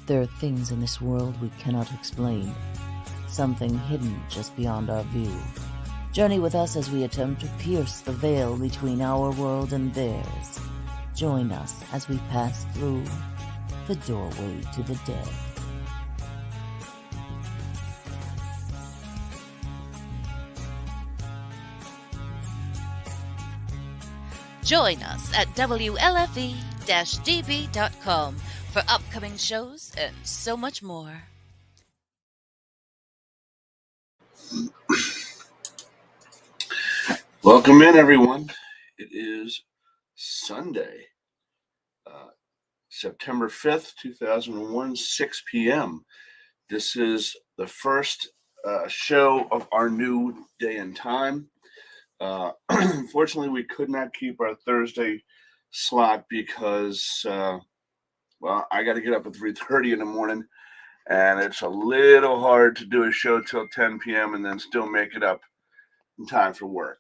There are things in this world we cannot explain, something hidden just beyond our view. Journey with us as we attempt to pierce the veil between our world and theirs. Join us as we pass through the doorway to the dead. Join us at WLFE-DB.com for upcoming shows and so much more. Welcome in, everyone. It is Sunday, September 5th, 2001, 6 p.m. This is the first show of our new day and time. Unfortunately, we could not keep our Thursday slot because, I got to get up at 3:30 in the morning, and it's a little hard to do a show till 10 p.m. and then still make it up in time for work.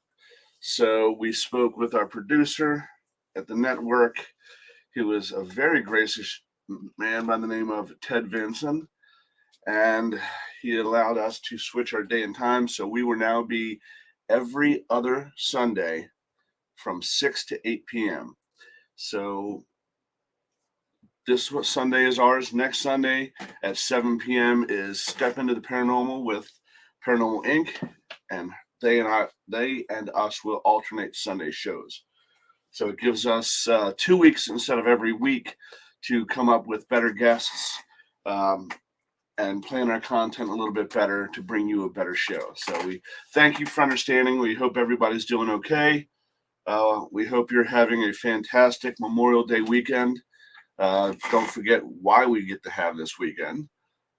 So we spoke with our producer at the network. He was a very gracious man by the name of Ted Vinson, and he allowed us to switch our day and time. So we will now be every other Sunday from 6 to 8 p.m. So this Sunday is ours. Next Sunday at 7 p.m. is Step Into the Paranormal with Paranormal Inc. And they and us will alternate Sunday shows. So it gives us 2 weeks instead of every week to come up with better guests and plan our content a little bit better to bring you a better show. So we thank you for understanding. We hope everybody's doing okay. We hope you're having a fantastic Memorial Day weekend. Don't forget why we get to have this weekend.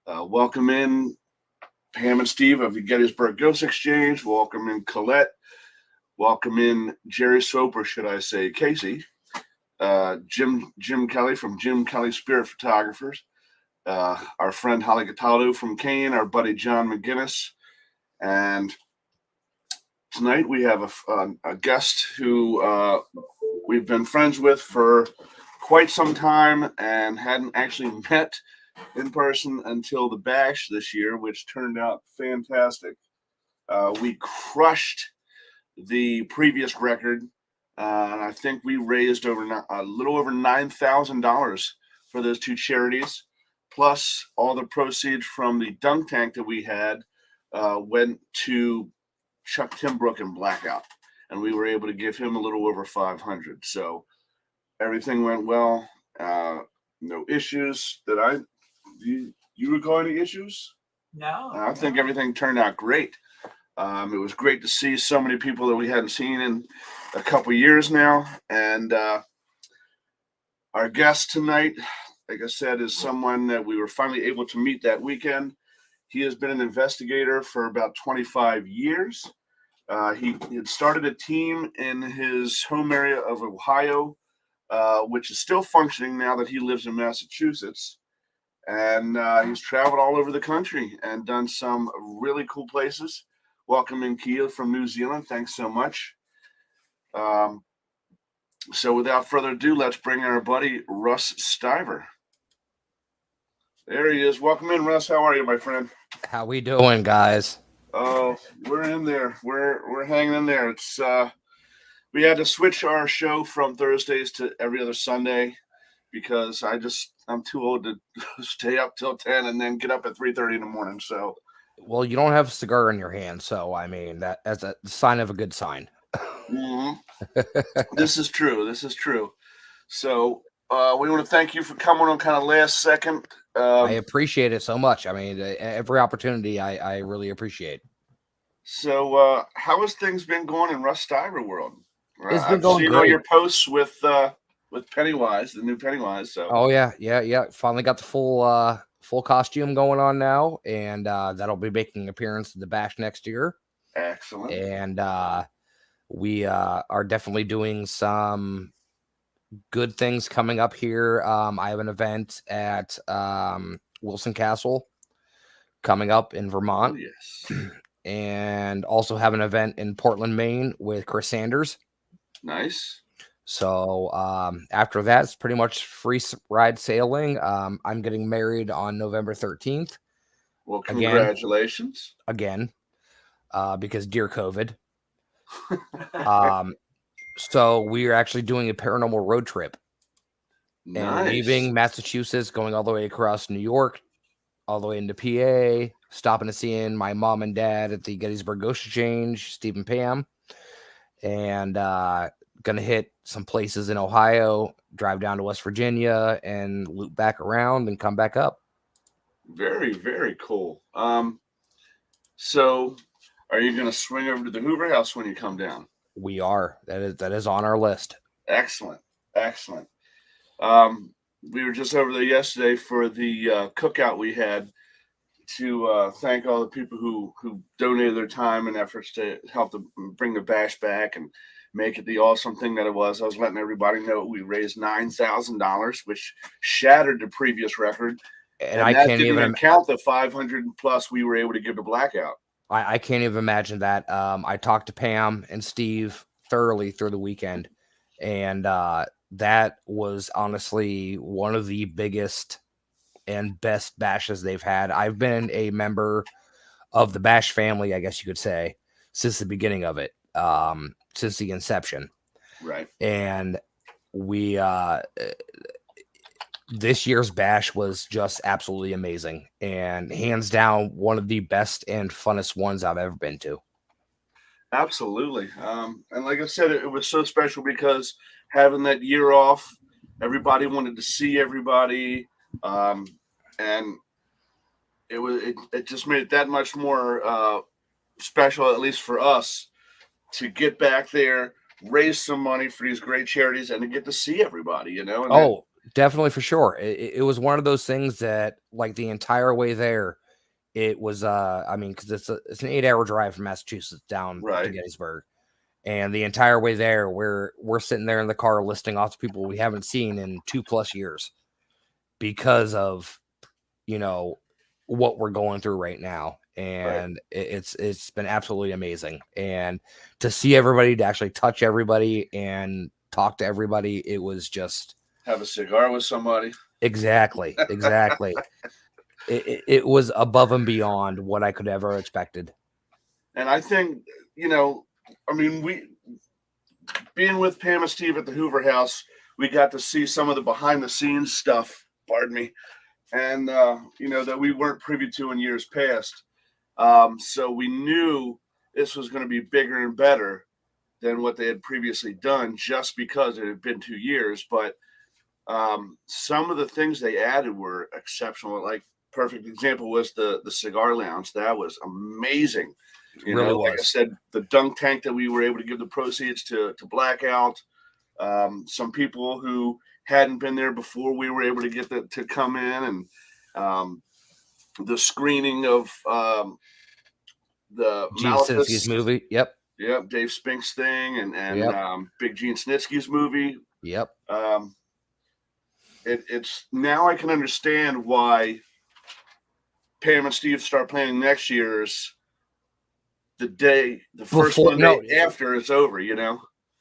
Welcome in Pam and Steve of the Gettysburg Ghost Exchange. Welcome in Colette. Welcome in Jerry Soap, or should I say Casey. Jim Kelly from Jim Kelly Spirit Photographers. Our friend Holly Cataldo from Kane. Our buddy John McGinnis. And tonight we have a guest who we've been friends with for quite some time and hadn't actually met in person until the bash this year, which turned out fantastic. We crushed the previous record, and I think we raised a little over $9,000 for those two charities. Plus, all the proceeds from the dunk tank that we had went to Chuck Timbrook and Blackout, and we were able to give him a little over $500. So everything went well. No issues that you recall any issues? No. I think everything turned out great. It was great to see so many people that we hadn't seen in a couple years now. And our guest tonight, like I said, is someone that we were finally able to meet that weekend. He has been an investigator for about 25 years. He had started a team in his home area of Ohio, which is still functioning now that he lives in Massachusetts. And he's traveled all over the country and done some really cool places. Welcome in, Kia from New Zealand. Thanks so much. So without further ado, let's bring in our buddy Russ Stiver. There he is. Welcome in, Russ. How are you, my friend? How we doing, guys? Oh, we're in there. We're hanging in there. It's we had to switch our show from Thursdays to every other Sunday because I'm too old to stay up till 10 and then get up at 3:30 in the morning. So, well, you don't have a cigar in your hand, so I mean that's a sign of a good sign. Mm-hmm. This is true. So we want to thank you for coming on kind of last second. I appreciate it so much. I mean, every opportunity I really appreciate. So how has things been going in Russ Stiver world? It's been going seen great. All your posts with Pennywise, the new Pennywise. So. Oh yeah. Finally got the full costume going on now, and that'll be making an appearance at the bash next year. Excellent. And we are definitely doing some good things coming up here. I have an event at Wilson Castle coming up in Vermont. Oh, yes. And also have an event in Portland, Maine with Chris Sanders. Nice. So after that, it's pretty much free ride sailing. I'm getting married on November 13th. Well, Again, congratulations. because dear COVID. So we are actually doing a paranormal road trip and Nice. leaving Massachusetts, going all the way across New York, all the way into PA, stopping to seeing my mom and dad at the Gettysburg Ghost Exchange, Steve and Pam, and gonna hit some places in Ohio, drive down to West Virginia, and loop back around and come back up. Very, very cool. So are you going to swing over to the Hoover House when you come down? We are. That is on our list. Excellent. Excellent. We were just over there yesterday for the cookout we had to thank all the people who donated their time and efforts to help bring the bash back and make it the awesome thing that it was. I was letting everybody know we raised $9,000, which shattered the previous record. And And I that can't didn't even even count the 500 plus we were able to give to Blackout. I can't even imagine that. I talked to Pam and Steve thoroughly through the weekend, and that was honestly one of the biggest and best bashes they've had. I've been a member of the Bash family, I guess you could say, since the beginning of it, since the inception. Right. And we this year's bash was just absolutely amazing and hands down one of the best and funnest ones I've ever been to. Absolutely. And like I said, it was so special because having that year off, everybody wanted to see everybody. And it just made it that much more special, at least for us, to get back there, raise some money for these great charities, and to get to see everybody, And Definitely, for sure. It was one of those things that, like, the entire way there, it was, I mean, because it's an 8-hour drive from Massachusetts down to Gettysburg. And the entire way there, we're sitting there in the car listing off the people we haven't seen in 2+ years because of, what we're going through right now. And it's been absolutely amazing. And to see everybody, to actually touch everybody and talk to everybody, it was just... Have a cigar with somebody. Exactly. It was above and beyond what I could ever expected. And I think, we being with Pam and Steve at the Hoover House, we got to see some of the behind the scenes stuff, pardon me, and, that we weren't privy to in years past. So we knew this was going to be bigger and better than what they had previously done just because it had been 2 years. But some of the things they added were exceptional. Like, perfect example was the cigar lounge. That was amazing. Like I said, the dunk tank that we were able to give the proceeds to Blackout. Some people who hadn't been there before, we were able to get to come in, and the screening of the Gene Snitsky's movie. Yep. Dave Spink's thing, and Yep. Big Gene Snitsky's movie. Yep. It's now I can understand why Pam and Steve start planning next year's the first Monday after it's over,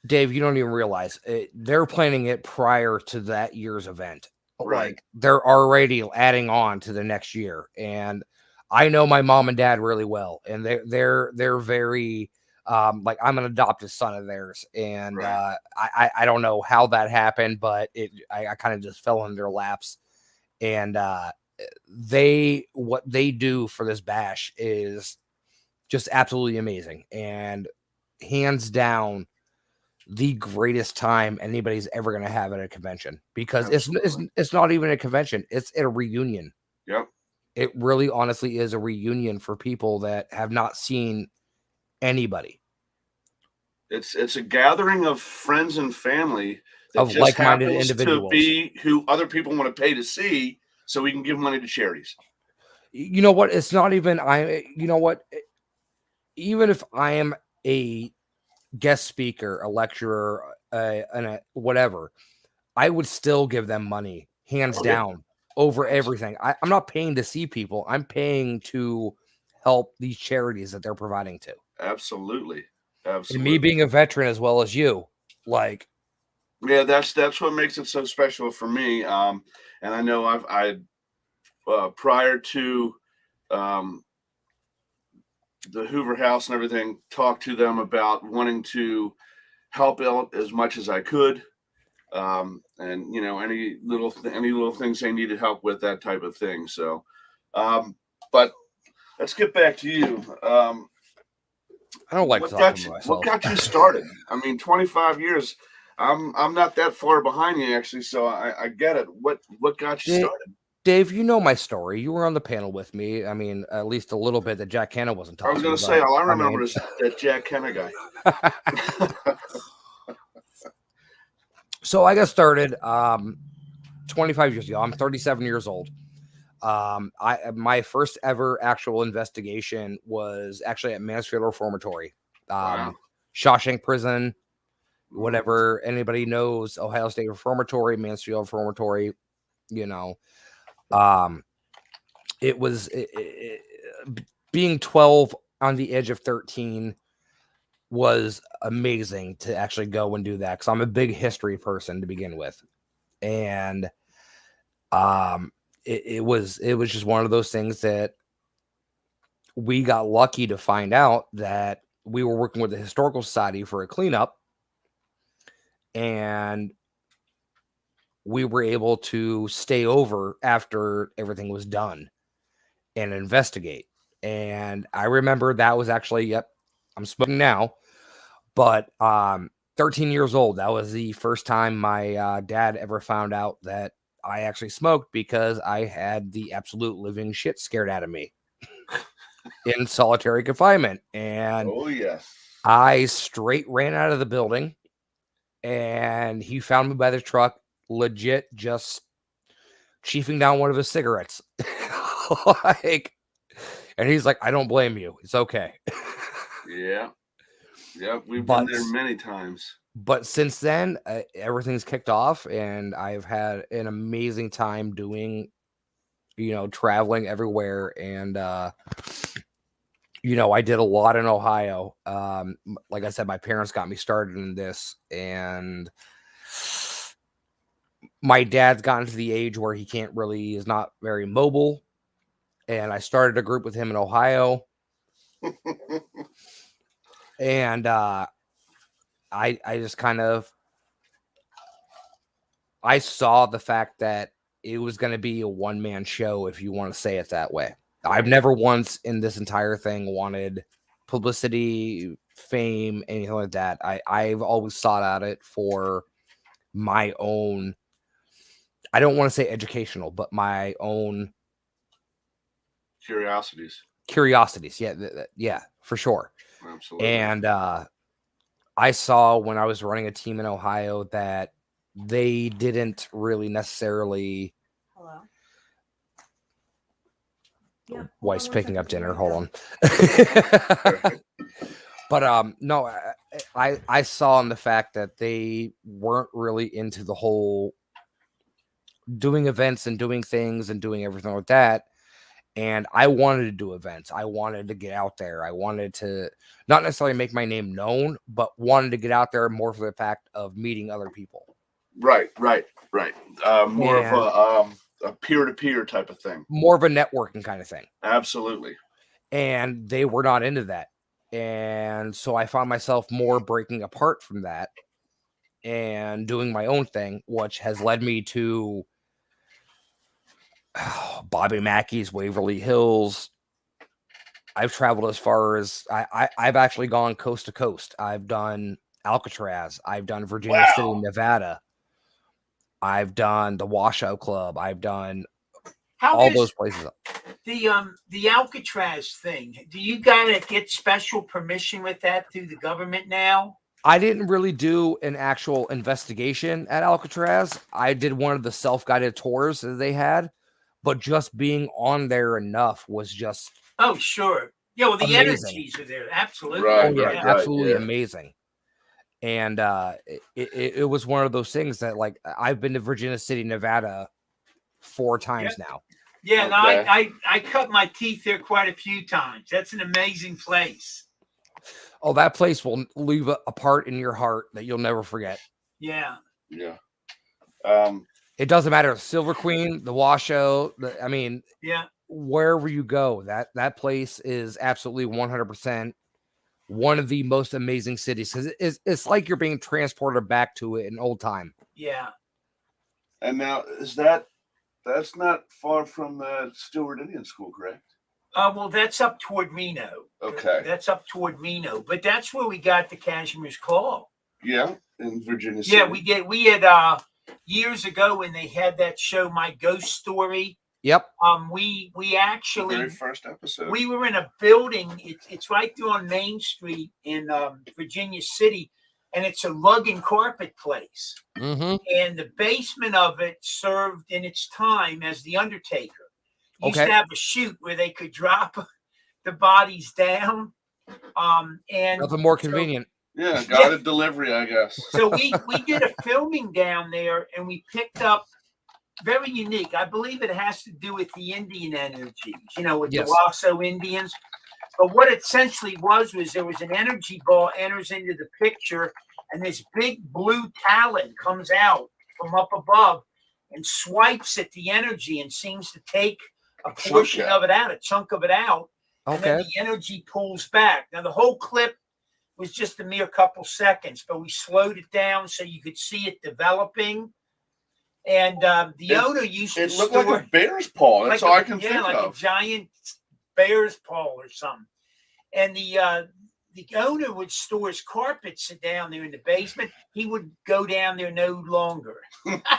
Dave, you don't even realize they're planning it prior to that year's event. Right. Like, they're already adding on to the next year. And I know my mom and dad really well, and they're very like, I'm an adopted son of theirs, and I don't know how that happened, but I kind of just fell in their laps. And what they do for this bash is just absolutely amazing, and hands down the greatest time anybody's ever going to have at a convention, because it's not even a convention, it's a reunion. Yep. It really honestly is a reunion for people that have not seen anybody. It's a gathering of friends and family that of just like-minded happens individuals to be who other people want to pay to see, so we can give money to charities. You know what? It's not even even if I am a guest speaker, a lecturer, and whatever, I would still give them money, hands down, over everything. I'm not paying to see people. I'm paying to help these charities that they're providing to. Absolutely. And me being a veteran as well as you, like, Yeah, that's what makes it so special for me. And I know I prior to um, the Hoover House and everything, talked to them about wanting to help out as much as I could. And any little things they needed help with, that type of thing. So, but let's get back to you. I don't like talking about What myself. got you started? I mean, 25 years. I'm not that far behind you actually, so I get it. What got you started? Dave, you know my story. You were on the panel with me. I mean, at least a little bit that Jack Hanna wasn't I was talking going to say, about. all I remember is that Jack Kenna guy. So I got started 25 years ago. I'm 37 years old. My first ever actual investigation was actually at Mansfield Reformatory, Wow. Shawshank Prison. Whatever anybody knows, Ohio State Reformatory, Mansfield Reformatory. You know, it was being 12 on the edge of 13 was amazing to actually go and do that, because I'm a big history person to begin with, and it was just one of those things that we got lucky to find out that we were working with the Historical Society for a cleanup, and we were able to stay over after everything was done and investigate. And I remember that was actually, yep, I'm smoking now, but 13 years old, that was the first time my dad ever found out that I actually smoked, because I had the absolute living shit scared out of me in solitary confinement. And Oh yeah, I straight ran out of the building, and he found me by the truck, legit just chiefing down one of his cigarettes. And he's like, I don't blame you. It's okay. yeah. We've been there many times. But since then, everything's kicked off, and I've had an amazing time doing, traveling everywhere. And, I did a lot in Ohio. Like I said, my parents got me started in this, and my dad's gotten to the age where is not very mobile. And I started a group with him in Ohio. And, I just kind of, I saw the fact that it was going to be a one-man show, if you want to say it that way. Right. I've never once in this entire thing wanted publicity, fame, anything like that. I've always sought out it for my own, I don't want to say educational, but my own curiosities. Yeah, for sure. Absolutely. And I saw when I was running a team in Ohio that they didn't really necessarily. Hello. Yeah, wife's picking up dinner. Hold on. But no, I saw in the fact that they weren't really into the whole doing events and doing things and doing everything like that. And I wanted to do events. I wanted to get out there. I wanted to not necessarily make my name known, but wanted to get out there more for the fact of meeting other people. Right. More of a peer-to-peer type of thing. More of a networking kind of thing. Absolutely. And they were not into that. And so I found myself more breaking apart from that and doing my own thing, which has led me to Bobby Mackey's, Waverly Hills. I've traveled as far as I've actually gone coast to coast. I've done Alcatraz. I've done Virginia City, Nevada. I've done the Washoe Club. I've done all those places. The Alcatraz thing. Do you gotta get special permission with that through the government now? I didn't really do an actual investigation at Alcatraz. I did one of the self-guided tours that they had, but just being on there enough was just sure. Yeah, well, the amazing. energies are there. Absolutely. Right, absolutely amazing. And it was one of those things that, like, I've been to Virginia City, Nevada 4 times now. Yeah, no, I cut my teeth there quite a few times. That's an amazing place. Oh, that place will leave a part in your heart that you'll never forget. Yeah. Yeah. It doesn't matter. Silver Queen, the Washoe. I mean, Yeah. wherever you go, that place is absolutely 100% one of the most amazing cities because it's like you're being transported back to it in old time. Yeah. And now that's not far from the Stewart Indian School, correct? Well, that's up toward Reno. Okay. That's up toward Reno, but that's where we got the Cashmere's Claw. Yeah, in Virginia City. Yeah, we did. We had years ago when they had that show, My Ghost Story. Yep. We actually The very first episode. we were in a building. It's right there on Main Street in Virginia City, and it's a rug and carpet place. Mm-hmm. And the basement of it served in its time as the Undertaker. Used Okay. to have a chute where they could drop the bodies down. And Nothing more convenient. Yeah, guided delivery, I guess. So we did a filming down there, and we picked up very unique. I believe it has to do with the Indian energies, with Yes. the Washoe Indians. But what it essentially was there was an energy ball enters into the picture, and this big blue talon comes out from up above and swipes at the energy and seems to take a portion of it out, a chunk of it out. And then Okay. the energy pulls back. Now, the whole clip was just a mere couple seconds, but we slowed it down so you could see it developing. And the owner used to It looked store like a bear's paw. That's all I can think like of. a giant bear's paw or something. And the owner would store his carpets down there in the basement. He would go down there no longer.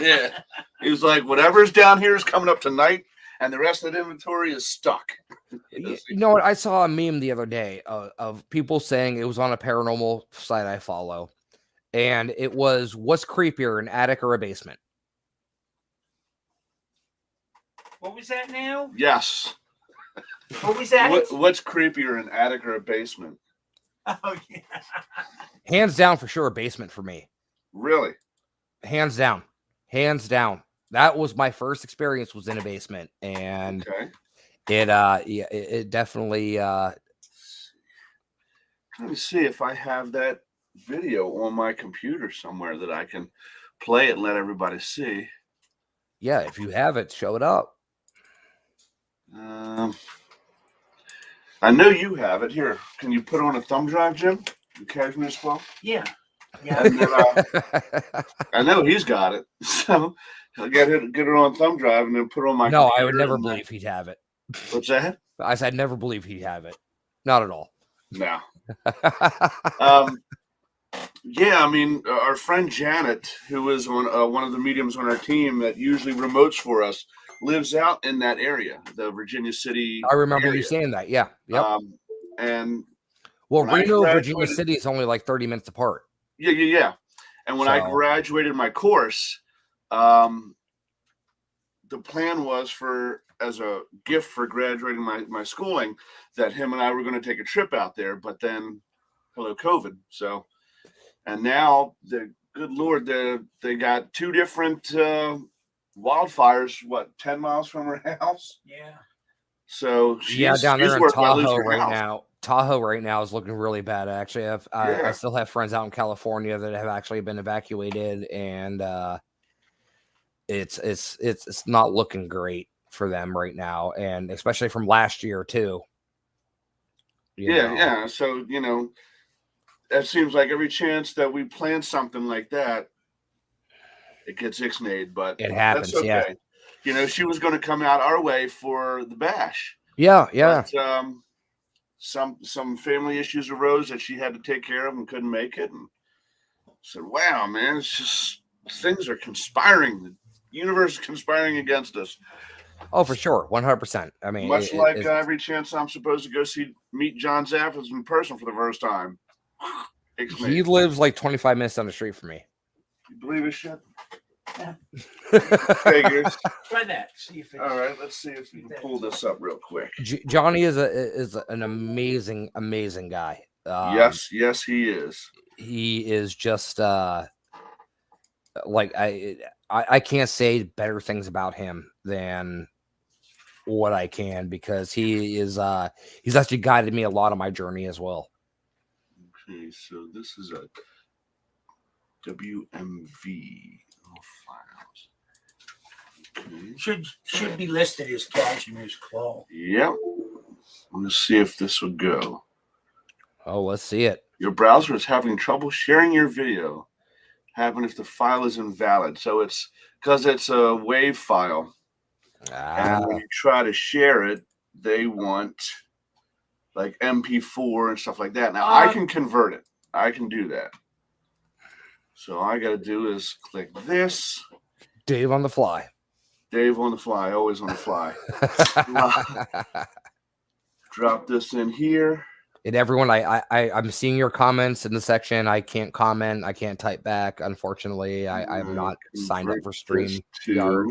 Yeah. He was like, whatever's down here is coming up tonight, and the rest of the inventory is stuck. You know what? I saw a meme the other day of people saying it was on a paranormal site I follow, and it was, what's creepier, an attic or a basement? What was that now? Yes. What was that? What's creepier, an attic or a basement? Oh, yeah. Hands down for sure, a basement for me. Really? Hands down. Hands down. That was my first experience, was in a basement, and Okay. it definitely Trying to see if I have that video on my computer somewhere that I can play it and let everybody see. yeah, if you have it, show it up. I know you have it. Here, can you put on a thumb drive, Jim? The Cashmere Swell? Yeah. Yeah. And then, I know he's got it. So I'll get it on thumb drive and then put it on my No, I computer would never and believe he'd have it. What's that? I said never believe he'd have it. Not at all. No. Yeah, I mean, our friend Janet, who is one of the mediums on our team that usually remotes for us, lives out in that area, the Virginia City. I remember area. you saying that. Yeah. Yep. And well, when I Reno, Virginia graduated- City is only like 30 minutes apart. Yeah. And when I So- graduated my course, the plan was as a gift for graduating my schooling, that him and I were going to take a trip out there, but then hello COVID. So, and now the good Lord, they got two different wildfires, 10 miles from her house. Yeah. So Down there in worried about losing Tahoe her right house. now. Tahoe right now is looking really bad. Actually, I still have friends out in California that have actually been evacuated, and it's not looking great for them right now, and especially from last year too. You know. Yeah. So, it seems like every chance that we plan something like that, it gets ixnayed, but It happens. that's okay. Yeah. She was going to come out our way for the bash. Yeah. But, some family issues arose that she had to take care of and couldn't make it. And I said, wow, man, it's just things are conspiring. The universe is conspiring against us. Oh, for sure. 100%. I mean, Much like every chance I'm supposed to go meet John Zaffis in person for the first time. he lives like 25 minutes down the street from me. You believe his shit? Yeah. Figures. Try that. See if All right, let's see if we can pull this up real quick. Johnny is an amazing guy. Yes, he is. He is just like I can't say better things about him than what I can, because he's actually guided me a lot on my journey as well. Okay, so this is a WMV. files. Okay. Should be listed as Cashmere's Claw. Yep. I'm going to see if this will go. Oh, let's see it. Your browser is having trouble sharing your video. Happen if the file is invalid. So it's because it's a WAV file. And when you try to share it, they want like MP4 and stuff like that. Now I can convert it. I can do that. So all I got to do is click this. Dave on the fly. Dave on the fly, always on the fly. Drop this in here. And everyone, I'm seeing your comments in the section. I can't comment. I can't type back. Unfortunately, I'm not signed up for StreamYard.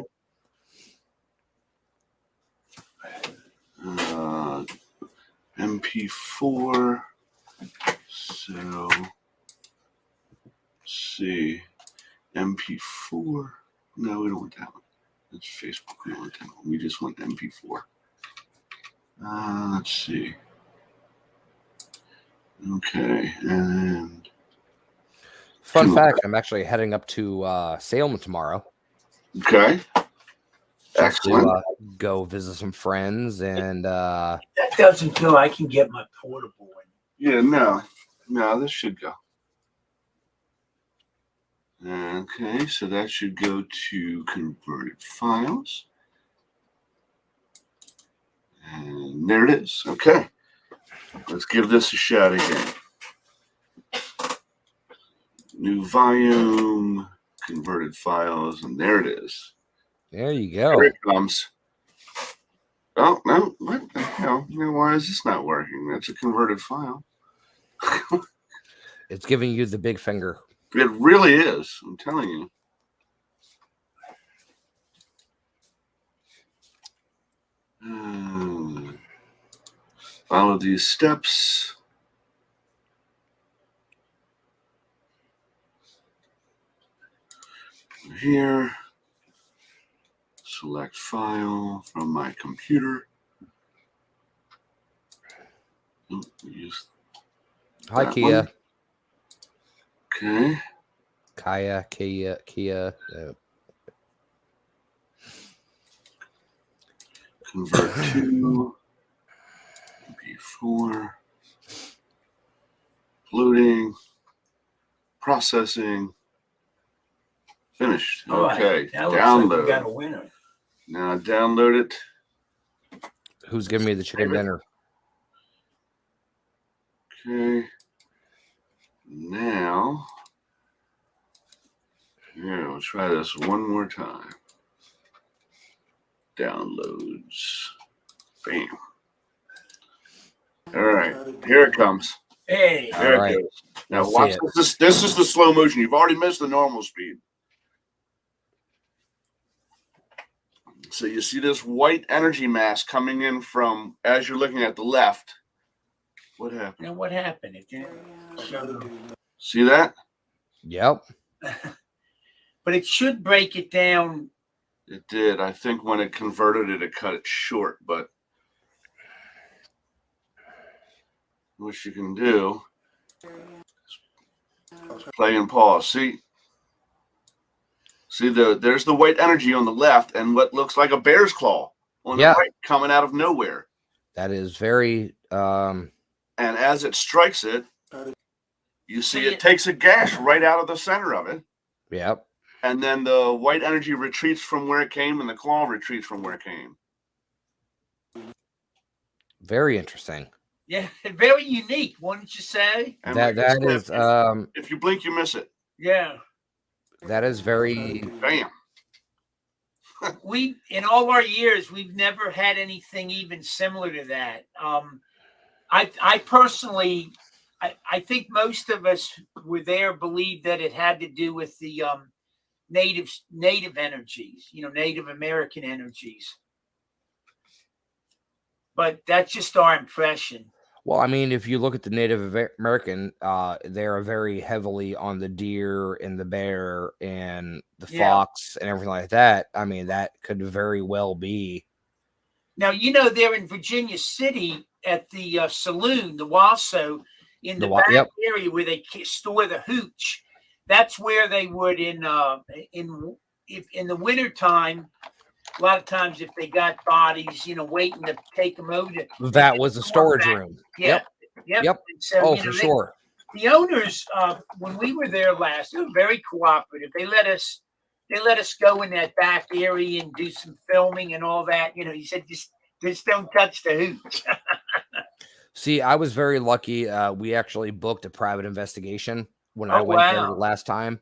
MP4. So, let's see. MP4. No, we don't want that one. That's Facebook. We don't want that one. We just want MP4. Let's see. Okay, and fun fact: I'm actually heading up to Salem tomorrow. Okay, excellent. To, go visit some friends, and that doesn't go. I can get my portable one. Yeah, no, this should go. Okay, so that should go to converted files, and there it is. Okay. Let's give this a shot again. New volume, converted files, and there it is. There you go. Here it comes. Oh, no. What the hell? Why is this not working? That's a converted file. It's giving you the big finger. It really is. I'm telling you. Follow these steps. Here, select file from my computer. Hi, Kia. One. Okay. Kia. Convert to MP4. Loading. Processing. Finished. Okay. Download. Like we got a winner. Now download it. Who's giving me the chicken dinner? Okay. Now, yeah, we'll try this one more time. Downloads. Bam. All right, here it comes. Hey, there it goes. Now watch this. This is the slow motion. You've already missed the normal speed. So you see this white energy mass coming in from, as you're looking at the left. What happened? Now what happened? It didn't show. See that? Yep. But it should break it down. It did. I think when it converted it, it cut it short. But what you can do is play and pause. See there's the white energy on the left and what looks like a bear's claw on the right coming out of nowhere. That is very and as it strikes it, you see it takes a gash right out of the center of it. Yep. And then the white energy retreats from where it came and the claw retreats from where it came. Very interesting. Yeah, very unique, wouldn't you say? And that is if you blink, you miss it. Yeah. That is very bam. We in all our years, we've never had anything even similar to that. I personally, I think most of us were there believed that it had to do with the native energies, Native American energies. But that's just our impression. Well, I mean, if you look at the Native American, they're very heavily on the deer and the bear and the fox and everything like that. I mean, that could very well be. Now, they're in Virginia City at the saloon, the Wasso, in the back area where they store the hooch. that's where they would if in the wintertime, a lot of times if they got bodies, waiting to take them over, That was a storage room. Yeah. Yep. Yep. And so, Oh, for sure. The owners, when we were there last, they were very cooperative. They let us go in that back area and do some filming and all that. He said, just don't touch the hooch. See, I was very lucky. We actually booked a private investigation when I went there the last time.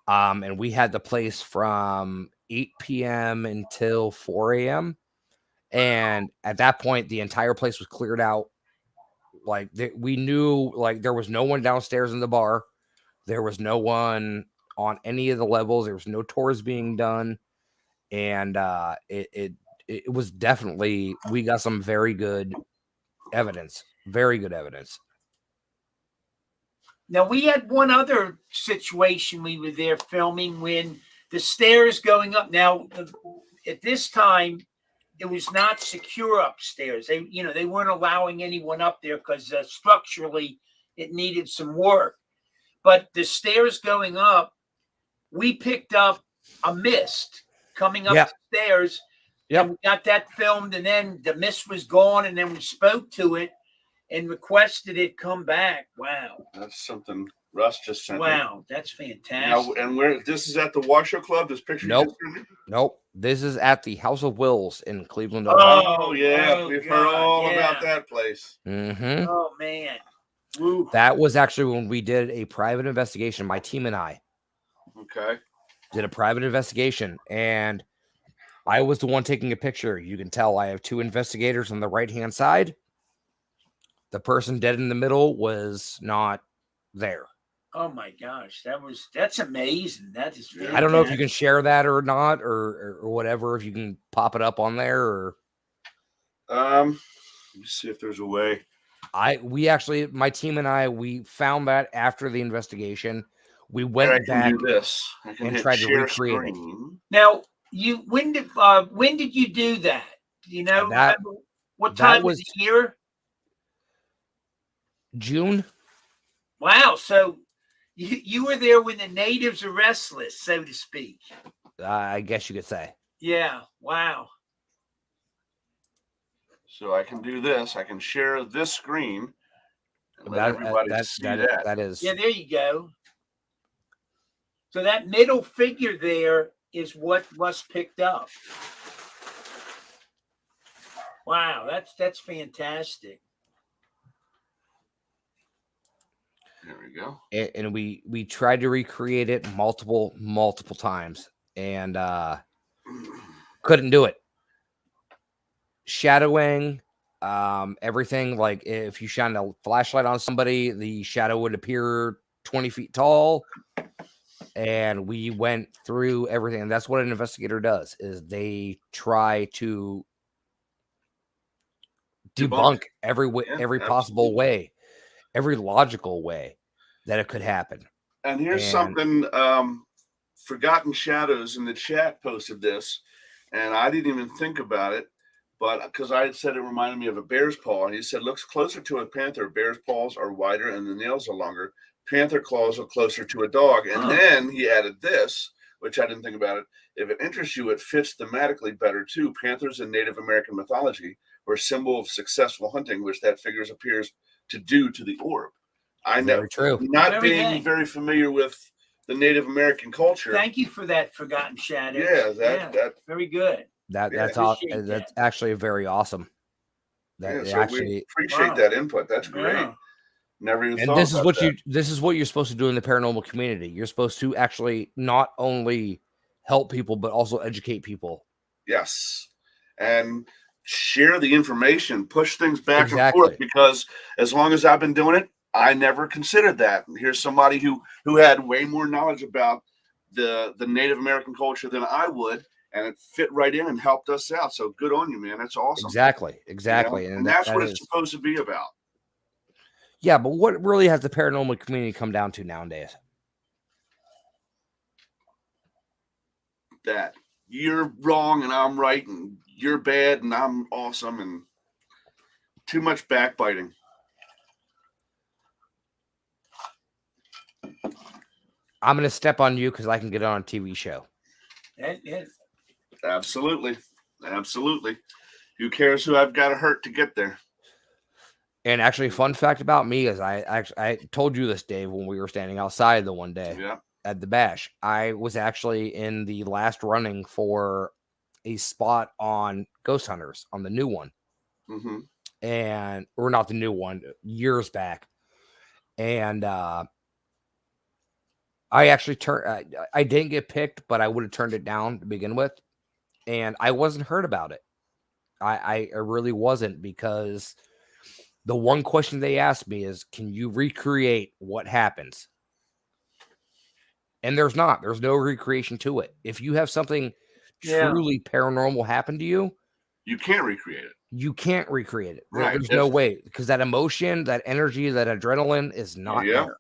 And we had the place from 8 p.m. until 4 a.m. And at that point, the entire place was cleared out. Like we knew, like there was no one downstairs in the bar. There was no one on any of the levels. There was no tours being done. And it was definitely, we got some very good evidence. Very good evidence. Now, we had one other situation we were there filming when the stairs going up. Now, at this time, it was not secure upstairs. They weren't allowing anyone up there because structurally it needed some work. But the stairs going up, we picked up a mist coming up the stairs. Yep. And we got that filmed, and then the mist was gone, and then we spoke to it and requested it come back. Wow. That's something Russ just sent me. Wow, that's fantastic. Now, and this is at the Washoe Club, this picture? Nope. This is at the House of Wills in Cleveland, Ohio. Oh, yeah. We've heard all about that place. Mm-hmm. Oh, man. Woo. That was actually when we did a private investigation, my team and I. Okay. Did a private investigation, and I was the one taking a picture. You can tell I have two investigators on the right-hand side. The person dead in the middle was not there. Oh my gosh, that's amazing. That is fantastic. I don't know if you can share that or not, or whatever. If you can pop it up on there, or let me see if there's a way. My team and I, we found that after the investigation. We went back and tried to recreate it. Now, when did you do that? Do you know what time was the year? June. Wow, so you were there when the natives are restless, so to speak. I guess you could say. Yeah. Wow. So I can do this. I can share this screen and let everybody see that. That is. Yeah, there you go. So that middle figure there is what Russ picked up. Wow, that's fantastic. There we go. And we tried to recreate it multiple times and couldn't do it. Shadowing, everything, like if you shine a flashlight on somebody, the shadow would appear 20 feet tall. And we went through everything. And that's what an investigator does, is they try to debunk every possible way, every logical way that it could happen. And here's something, Forgotten Shadows in the chat posted this, and I didn't even think about it, but because I had said it reminded me of a bear's paw. And he said, looks closer to a panther. Bear's paws are wider and the nails are longer. Panther claws are closer to a dog. And then he added this, which I didn't think about it. If it interests you, it fits thematically better too. Panthers in Native American mythology were a symbol of successful hunting, which that figure appears to do to the orb. I know, not being very familiar with the Native American culture. Thank you for that, Forgotten Shadows. Yeah, that very good. That's awesome. That's actually very awesome. We appreciate that input. That's great. Yeah. Never even and thought this is about what that. this is what you're supposed to do in the paranormal community. You're supposed to actually not only help people but also educate people. Yes, and share the information, push things back and forth, because as long as I've been doing it, I never considered that. And here's somebody who had way more knowledge about the Native American culture than I would, and it fit right in and helped us out. So good on you, man. That's awesome. Exactly. You know? And that's what it's supposed to be about. Yeah, but what really has the paranormal community come down to nowadays? That you're wrong and I'm right, and you're bad and I'm awesome, and too much backbiting. I'm going to step on you because I can get on a TV show. Yeah. Absolutely. Absolutely. Who cares who I've got to hurt to get there? And actually, fun fact about me is I told you this, Dave, when we were standing outside the one day at the bash. I was actually in the last running for a spot on Ghost Hunters on the new one. Or not the new one, years back. And I actually I didn't get picked, but I would have turned it down to begin with. And I wasn't heard about it. I really wasn't, because the one question they asked me is, can you recreate what happens? And there's no recreation to it. If you have something truly paranormal happen to you, you can't recreate it. You can't recreate it. Right. There's no way, because that emotion, that energy, that adrenaline is not there.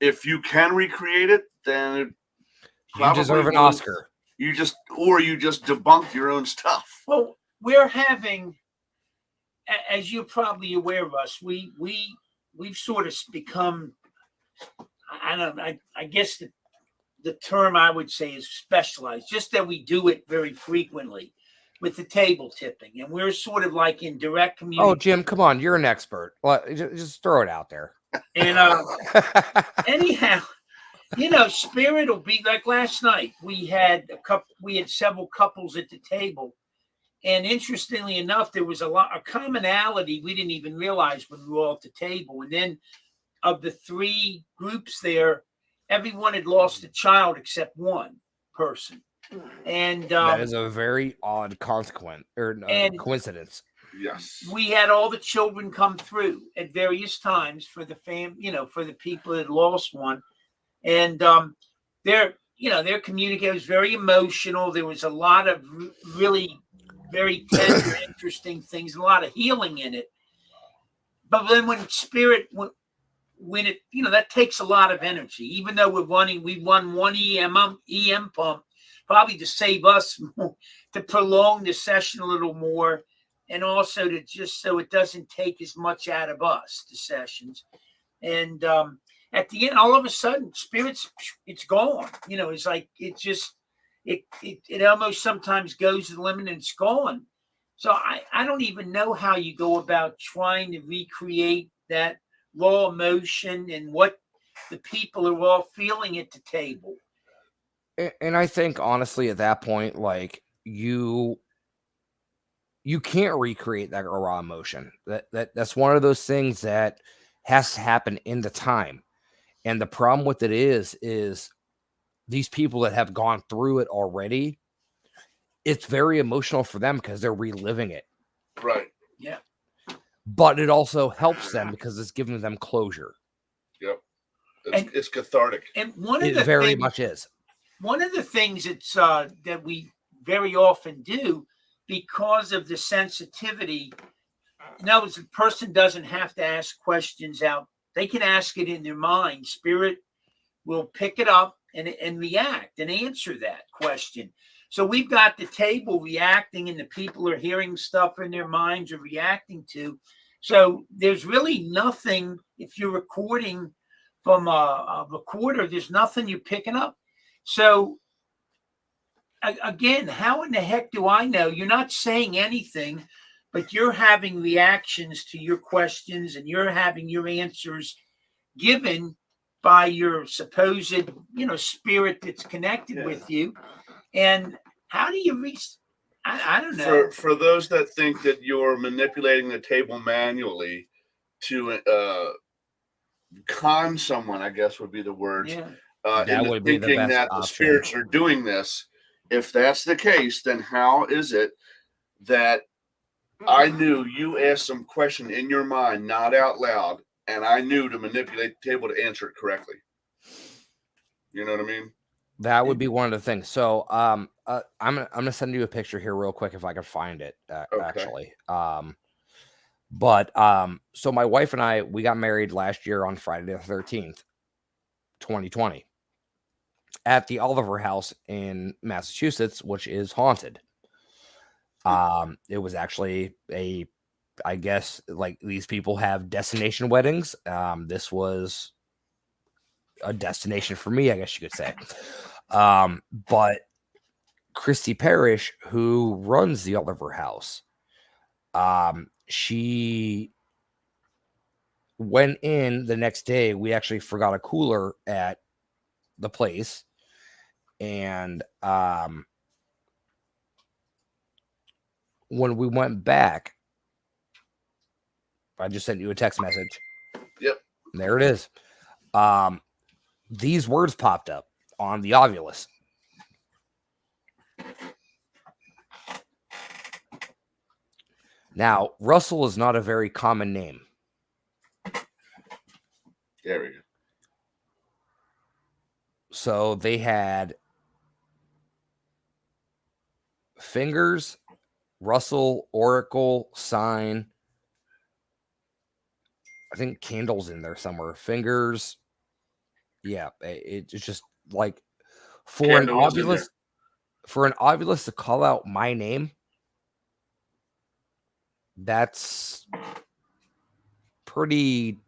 If you can recreate it, then you deserve an Oscar. You just debunked your own stuff. Well, we're having, as you're probably aware of us, we've sort of become, I guess the term I would say is specialized, just that we do it very frequently with the table tipping, and we're sort of like in direct communication. Oh, Jim, come on, you're an expert. Well, just throw it out there. And anyhow, Spirit will be like last night. We had several couples at the table, and interestingly enough, there was a commonality we didn't even realize when we were all at the table. And then, of the three groups there, everyone had lost a child except one person. And that is a very odd coincidence. Yes. We had all the children come through at various times for the for the people that lost one. And their communication was very emotional. There was a lot of really very tender, interesting things, a lot of healing in it. But then when Spirit, when it, that takes a lot of energy. Even though we won one EM pump, probably to save us more, to prolong the session a little more, and also to just so it doesn't take as much out of us, the sessions. And at the end, all of a sudden, it's gone. It's like it almost sometimes goes to the limit and it's gone. So I don't even know how you go about trying to recreate that raw emotion and what the people are all feeling at the table. And I think, honestly, at that point, like, you can't recreate that raw emotion. That's one of those things that has to happen in the time. And the problem with it is these people that have gone through it already, it's very emotional for them because they're reliving it. Right. Yeah. But it also helps them because it's giving them closure. Yep. It's cathartic. And it very much is. One of the things it's that we very often do, because of the sensitivity, the person doesn't have to ask questions out. They can ask it in their mind. Spirit will pick it up and react and answer that question. So we've got the table reacting, and the people are hearing stuff in their minds or reacting to. So there's really nothing, if you're recording from a recorder, there's nothing you're picking up. So again, how in the heck do I know? You're not saying anything, but you're having reactions to your questions, and you're having your answers given by your supposed, spirit that's connected with you. And how do you reach? I don't know. For those that think that you're manipulating the table manually to con someone, I guess would be the words. Yeah. That would be the thinking best that option. The spirits are doing this. If that's the case, then how is it that I knew you asked some question in your mind, not out loud, and I knew to manipulate the table to answer it correctly? You know what I mean? That would be one of the things. So I'm gonna send you a picture here real quick if I can find it. Actually. So my wife and I, we got married last year on Friday the 13th, 2020, at the Oliver House in Massachusetts, which is haunted. It was actually I guess, like, these people have destination weddings. This was a destination for me, I guess you could say. But Christy Parrish, who runs the Oliver House, she went in the next day. We actually forgot a cooler at the place, and when we went back, I just sent you a text message. Yep. There it is. These words popped up on the Ovulus. Now, Russell is not a very common name. There we go. So they had fingers, Russell, Oracle, sign. I think candles in there somewhere. Fingers. Yeah, it's just like for an Ovulus to call out my name. That's pretty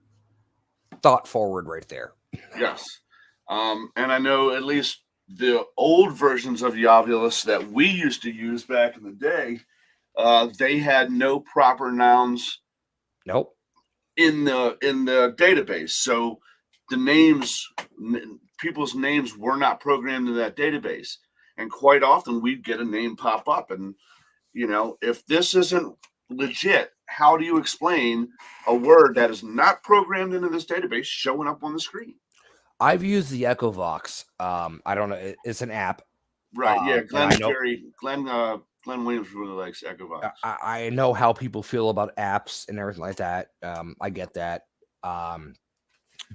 thought forward right there. Yes. And I know at least the old versions of the Ovulus that we used to use back in the day, they had no proper nouns. Nope. In the database. So the names, people's names were not programmed in that database. And quite often we'd get a name pop up. And, if this isn't legit, how do you explain a word that is not programmed into this database showing up on the screen? I've used the EchoVox. I don't know. It's an app. Right. Yeah. Glenn Williams really likes EchoVox. I know how people feel about apps and everything like that. I get that.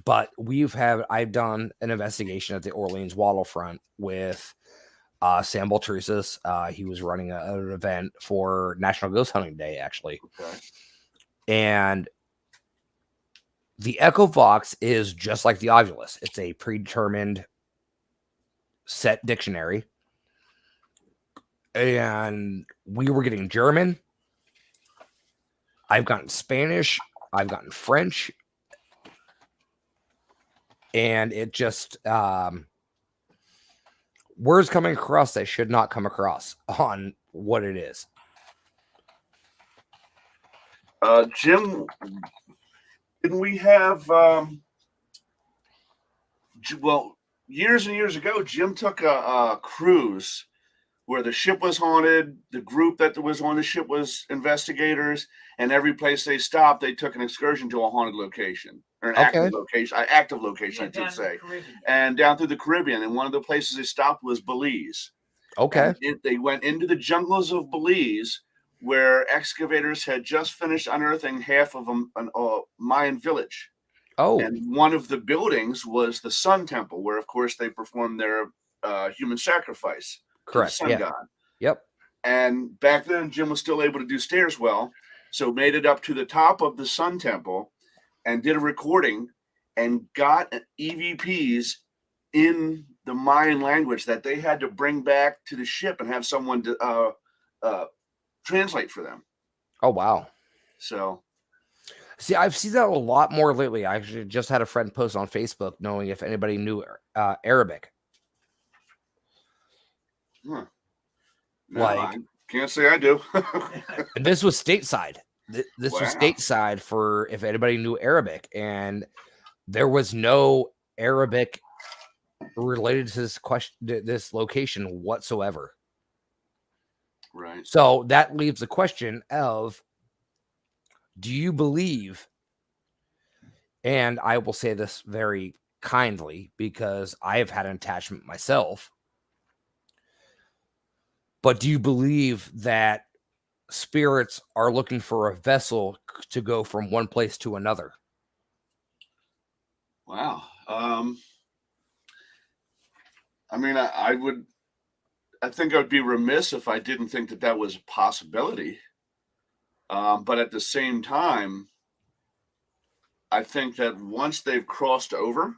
But I've done an investigation at the Orleans Waterfront with Sam Baltrusis. He was running an event for National Ghost Hunting Day, actually. Okay. And the EchoVox is just like the Ovulus. It's a predetermined set dictionary. And we were getting German. I've gotten Spanish. I've gotten French. And it just words coming across that should not come across on what it is. Jim, didn't we have years and years ago, Jim took a cruise where the ship was haunted. The group that was on the ship was investigators, and every place they stopped, they took an excursion to a haunted location or an active location, I should say, and down through the Caribbean. And one of the places they stopped was Belize. Okay. They went into the jungles of Belize, where excavators had just finished unearthing half of a Mayan village. Oh. And one of the buildings was the Sun Temple, where, of course, they performed their human sacrifice. Correct. Sun God. Yep. And back then, Jim was still able to do stairs well, so made it up to the top of the Sun Temple and did a recording and got EVPs in the Mayan language that they had to bring back to the ship and have someone to translate for them. Oh, wow. So, see, I've seen that a lot more lately. I actually just had a friend post on Facebook knowing if anybody knew Arabic. Huh. No, I can't say I do. And this was stateside. This Wow. was stateside for if anybody knew Arabic, and there was no Arabic related to this location whatsoever. Right. So that leaves the question of, do you believe, and I will say this very kindly because I have had an attachment myself, but do you believe that spirits are looking for a vessel to go from one place to another? Wow. I mean, I think I would be remiss if I didn't think that was a possibility. But at the same time, I think that once they've crossed over,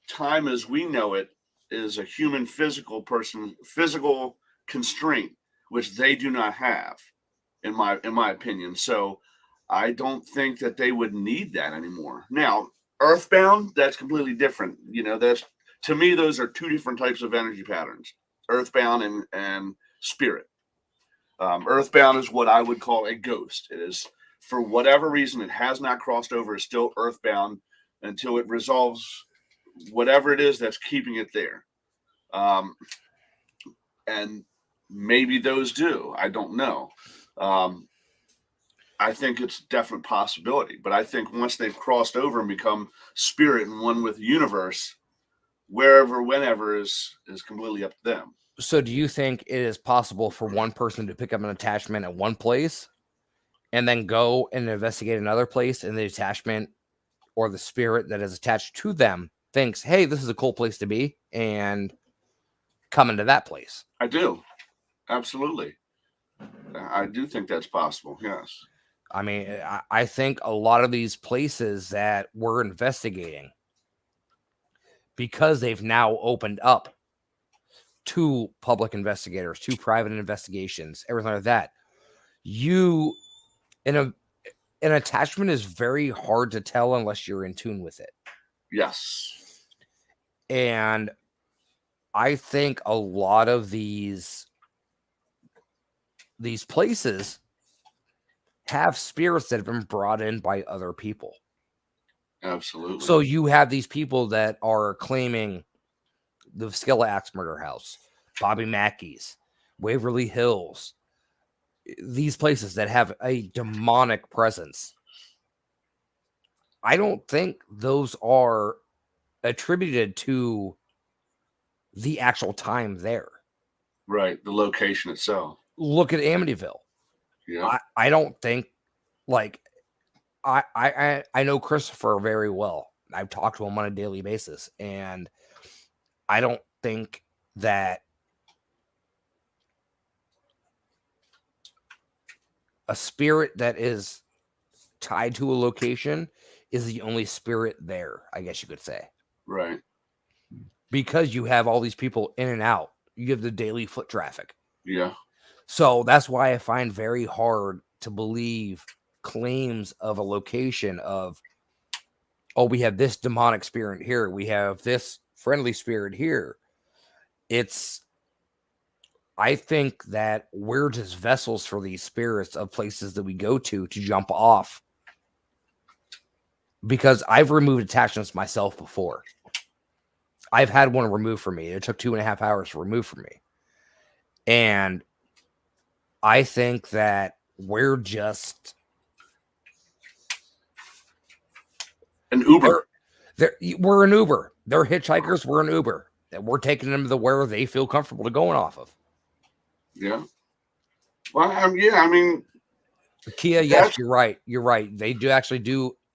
time as we know it is a human physical constraint, which they do not have, in my opinion. So I don't think that they would need that anymore. Now, Earthbound, that's completely different. That's, to me, those are two different types of energy patterns: Earthbound and spirit. Earthbound is what I would call a ghost. It is, for whatever reason, it has not crossed over. It's still Earthbound until it resolves whatever it is that's keeping it there. And maybe those do. I don't know. I think it's a definite possibility. But I think once they've crossed over and become spirit and one with the universe, wherever, whenever is completely up to them. So do you think it is possible for one person to pick up an attachment at one place and then go and investigate another place, and the attachment or the spirit that is attached to them thinks, hey, this is a cool place to be, and come into that place? I do. Absolutely. I do think that's possible. Yes. I mean, I think a lot of these places that we're investigating, because they've now opened up to public investigators, to private investigations, everything like that, an attachment is very hard to tell unless you're in tune with it. Yes. And I think a lot of these places have spirits that have been brought in by other people. Absolutely. So you have these people that are claiming the Skilla Axe Murder House, Bobby Mackey's, Waverly Hills, these places that have a demonic presence. I don't think those are attributed to the actual time there. Right. The location itself. Look at Amityville. Yeah. I don't think, like, I know Christopher very well. I've talked to him on a daily basis, and I don't think that a spirit that is tied to a location is the only spirit there, I guess you could say. Right. Because you have all these people in and out. You have the daily foot traffic. Yeah. So that's why I find very hard to believe claims of a location of, oh, we have this demonic spirit here, we have this friendly spirit here. I think that we're just vessels for these spirits of places that we go to jump off. Because I've removed attachments myself before. I've had one removed from me. It took 2.5 hours to remove from me. And I think that we're just an Uber. We're an Uber. They're hitchhikers. We're an Uber. And we're taking them to where they feel comfortable to going off of. Yeah. Well, yeah, I mean, Kia, yes, you're right. You're right. They do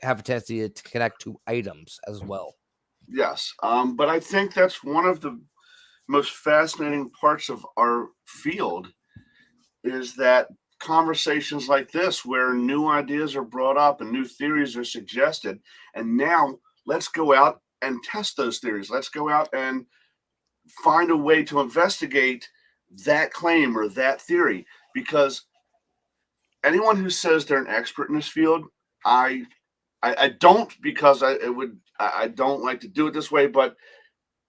have a tendency to connect to items as well. Yes. But I think that's one of the most fascinating parts of our field is that conversations like this, where new ideas are brought up and new theories are suggested. And now let's go out and test those theories. Let's go out and find a way to investigate that claim or that theory, because anyone who says they're an expert in this field, I don't, because I don't like to do it this way, but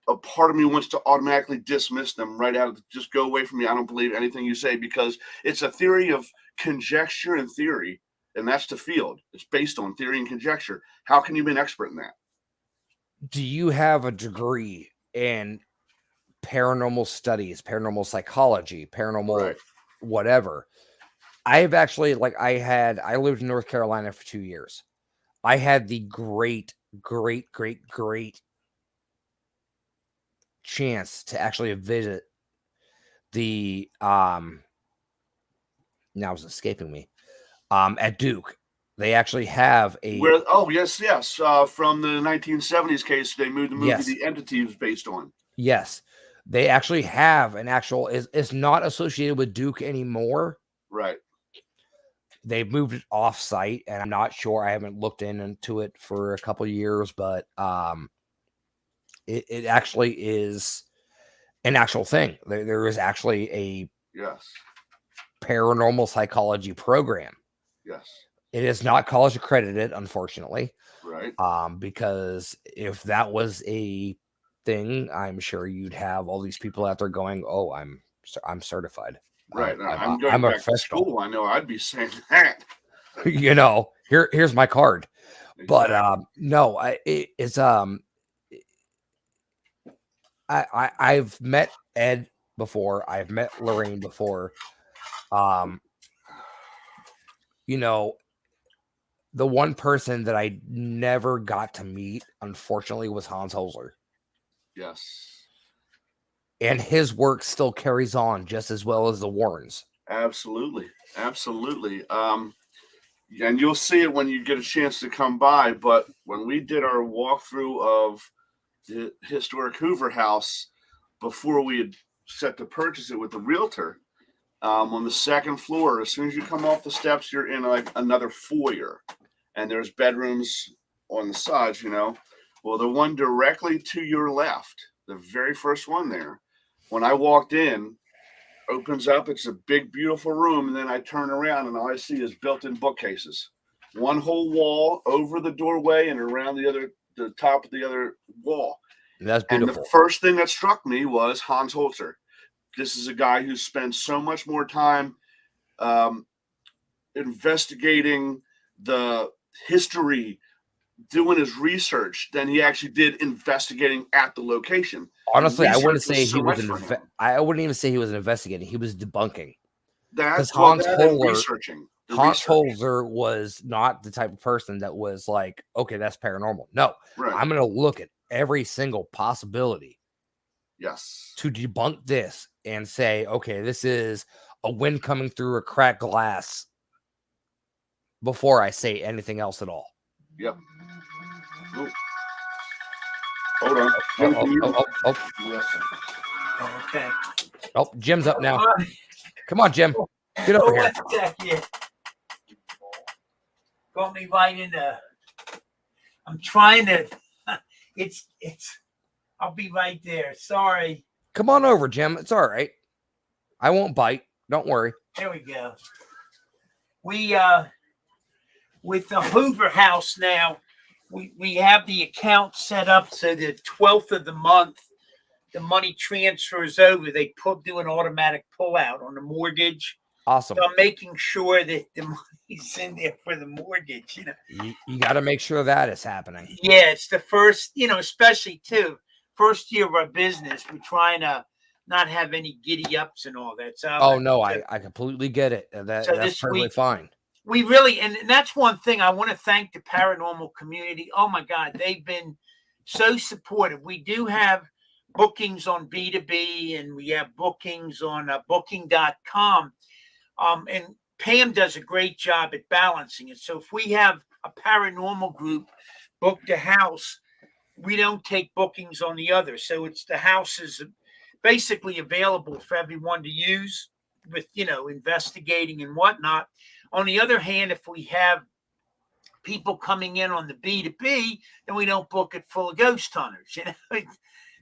a part of me wants to automatically dismiss them right out of, just go away from me. I don't believe anything you say, because it's a theory of conjecture and theory, and that's the field. It's based on theory and conjecture. How can you be an expert in that? Do you have a degree in paranormal studies, paranormal psychology, paranormal whatever? I've actually, I lived in North Carolina for 2 years. I had the great chance to actually visit the now it's escaping me at Duke. They actually have a yes from the 1970s case they moved the movie The Entity was based on. Yes, they actually have an actual it's not associated with Duke anymore. Right. They've moved it off site, and I'm not sure. I haven't looked into it for a couple of years, but it actually is an actual thing. There is actually a paranormal psychology program. Yes. It is not college accredited, unfortunately. Right. Because if that was a thing, I'm sure you'd have all these people out there going, "Oh, I'm certified. Right. Now, I'm I'm going I'm a back to professional." school. I know I'd be saying that. Here's my card. But Exactly. no, it's I've met Ed before. I've met Lorraine before. Um, you know, the one person that I never got to meet, unfortunately, was Hans Holzer. Yes. And his work still carries on just as well as the Warrens. Absolutely. Absolutely. And you'll see it when you get a chance to come by. But when we did our walkthrough of the historic Hoover House before we had set to purchase it with the realtor, on the second floor, as soon as you come off the steps, you're in like another foyer, and there's bedrooms on the sides. Well, the one directly to your left, the very first one there, when I walked in, opens up. It's a big, beautiful room, and then I turn around and all I see is built-in bookcases. One whole wall over the doorway and around the top of the other wall. And that's And beautiful. the first thing that struck me was Hans Holzer. This is a guy who spends so much more time investigating the history, doing his research, than he actually did investigating at the location. Honestly, I wouldn't Research say so he was much for him. I wouldn't even say he was investigating. He was debunking. That, Hans that and Holzer- researching. The Hans research. Holzer was not the type of person that was like, okay, that's paranormal. No, Right. I'm going to look at every single possibility Yes. to debunk this and say, okay, this is a wind coming through a cracked glass before I say anything else at all. Yep. Oh. Hold on. Jim, can you listen? Okay. Oh, Jim's up now. Come on, Jim. Get over here. 1 second. Got me right in the. I'm trying to. It's. I'll be right there. Sorry. Come on over, Jim. It's all right. I won't bite. Don't worry. There we go. We with the Hoover House now, we have the account set up so the 12th of the month, the money transfers over. They do an automatic pullout on the mortgage. Awesome. So I'm making sure that the money's in there for the mortgage. You got to make sure that is happening. Yeah, it's the first, especially too, first year of our business. We're trying to not have any giddy ups and all that. So I completely get it. That's perfectly fine. We really, and that's one thing I want to thank the paranormal community. Oh my God, they've been so supportive. We do have bookings on B2B and we have bookings on booking.com. And Pam does a great job at balancing it. So if we have a paranormal group book a house, we don't take bookings on the other. So it's the house is basically available for everyone to use with, investigating and whatnot. On the other hand, if we have people coming in on the B2B, then we don't book it full of ghost hunters,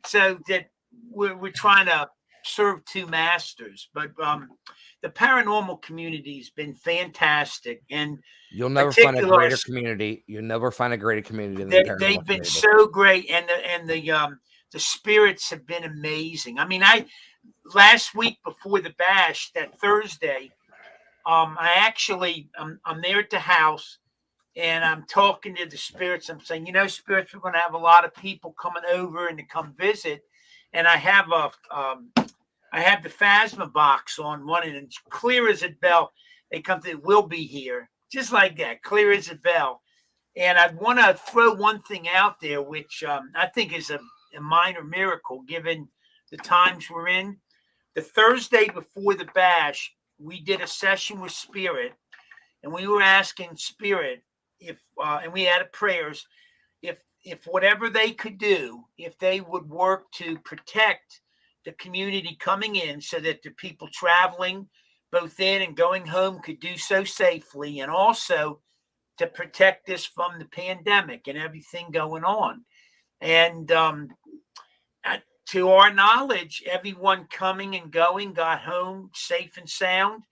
So that we're trying to serve two masters. But the paranormal community has been fantastic, and you'll never find a greater community. You'll never find a greater community than the paranormal they've been community. So great, and the spirits have been amazing. I mean, last week before the bash, that Thursday, I'm there at the house, and I'm talking to the spirits. I'm saying, spirits, we're going to have a lot of people coming over and to come visit, and I have the Phasma box on one, and it's clear as a bell. They come to, we'll be here, just like that, clear as a bell. And I want to throw one thing out there, which I think is a minor miracle given the times we're in. The Thursday before the bash, we did a session with Spirit, and we were asking Spirit if, and we added prayers, if whatever they could do, if they would work to protect the community coming in so that the people traveling both in and going home could do so safely, and also to protect us from the pandemic and everything going on. And to our knowledge, everyone coming and going got home safe and sound.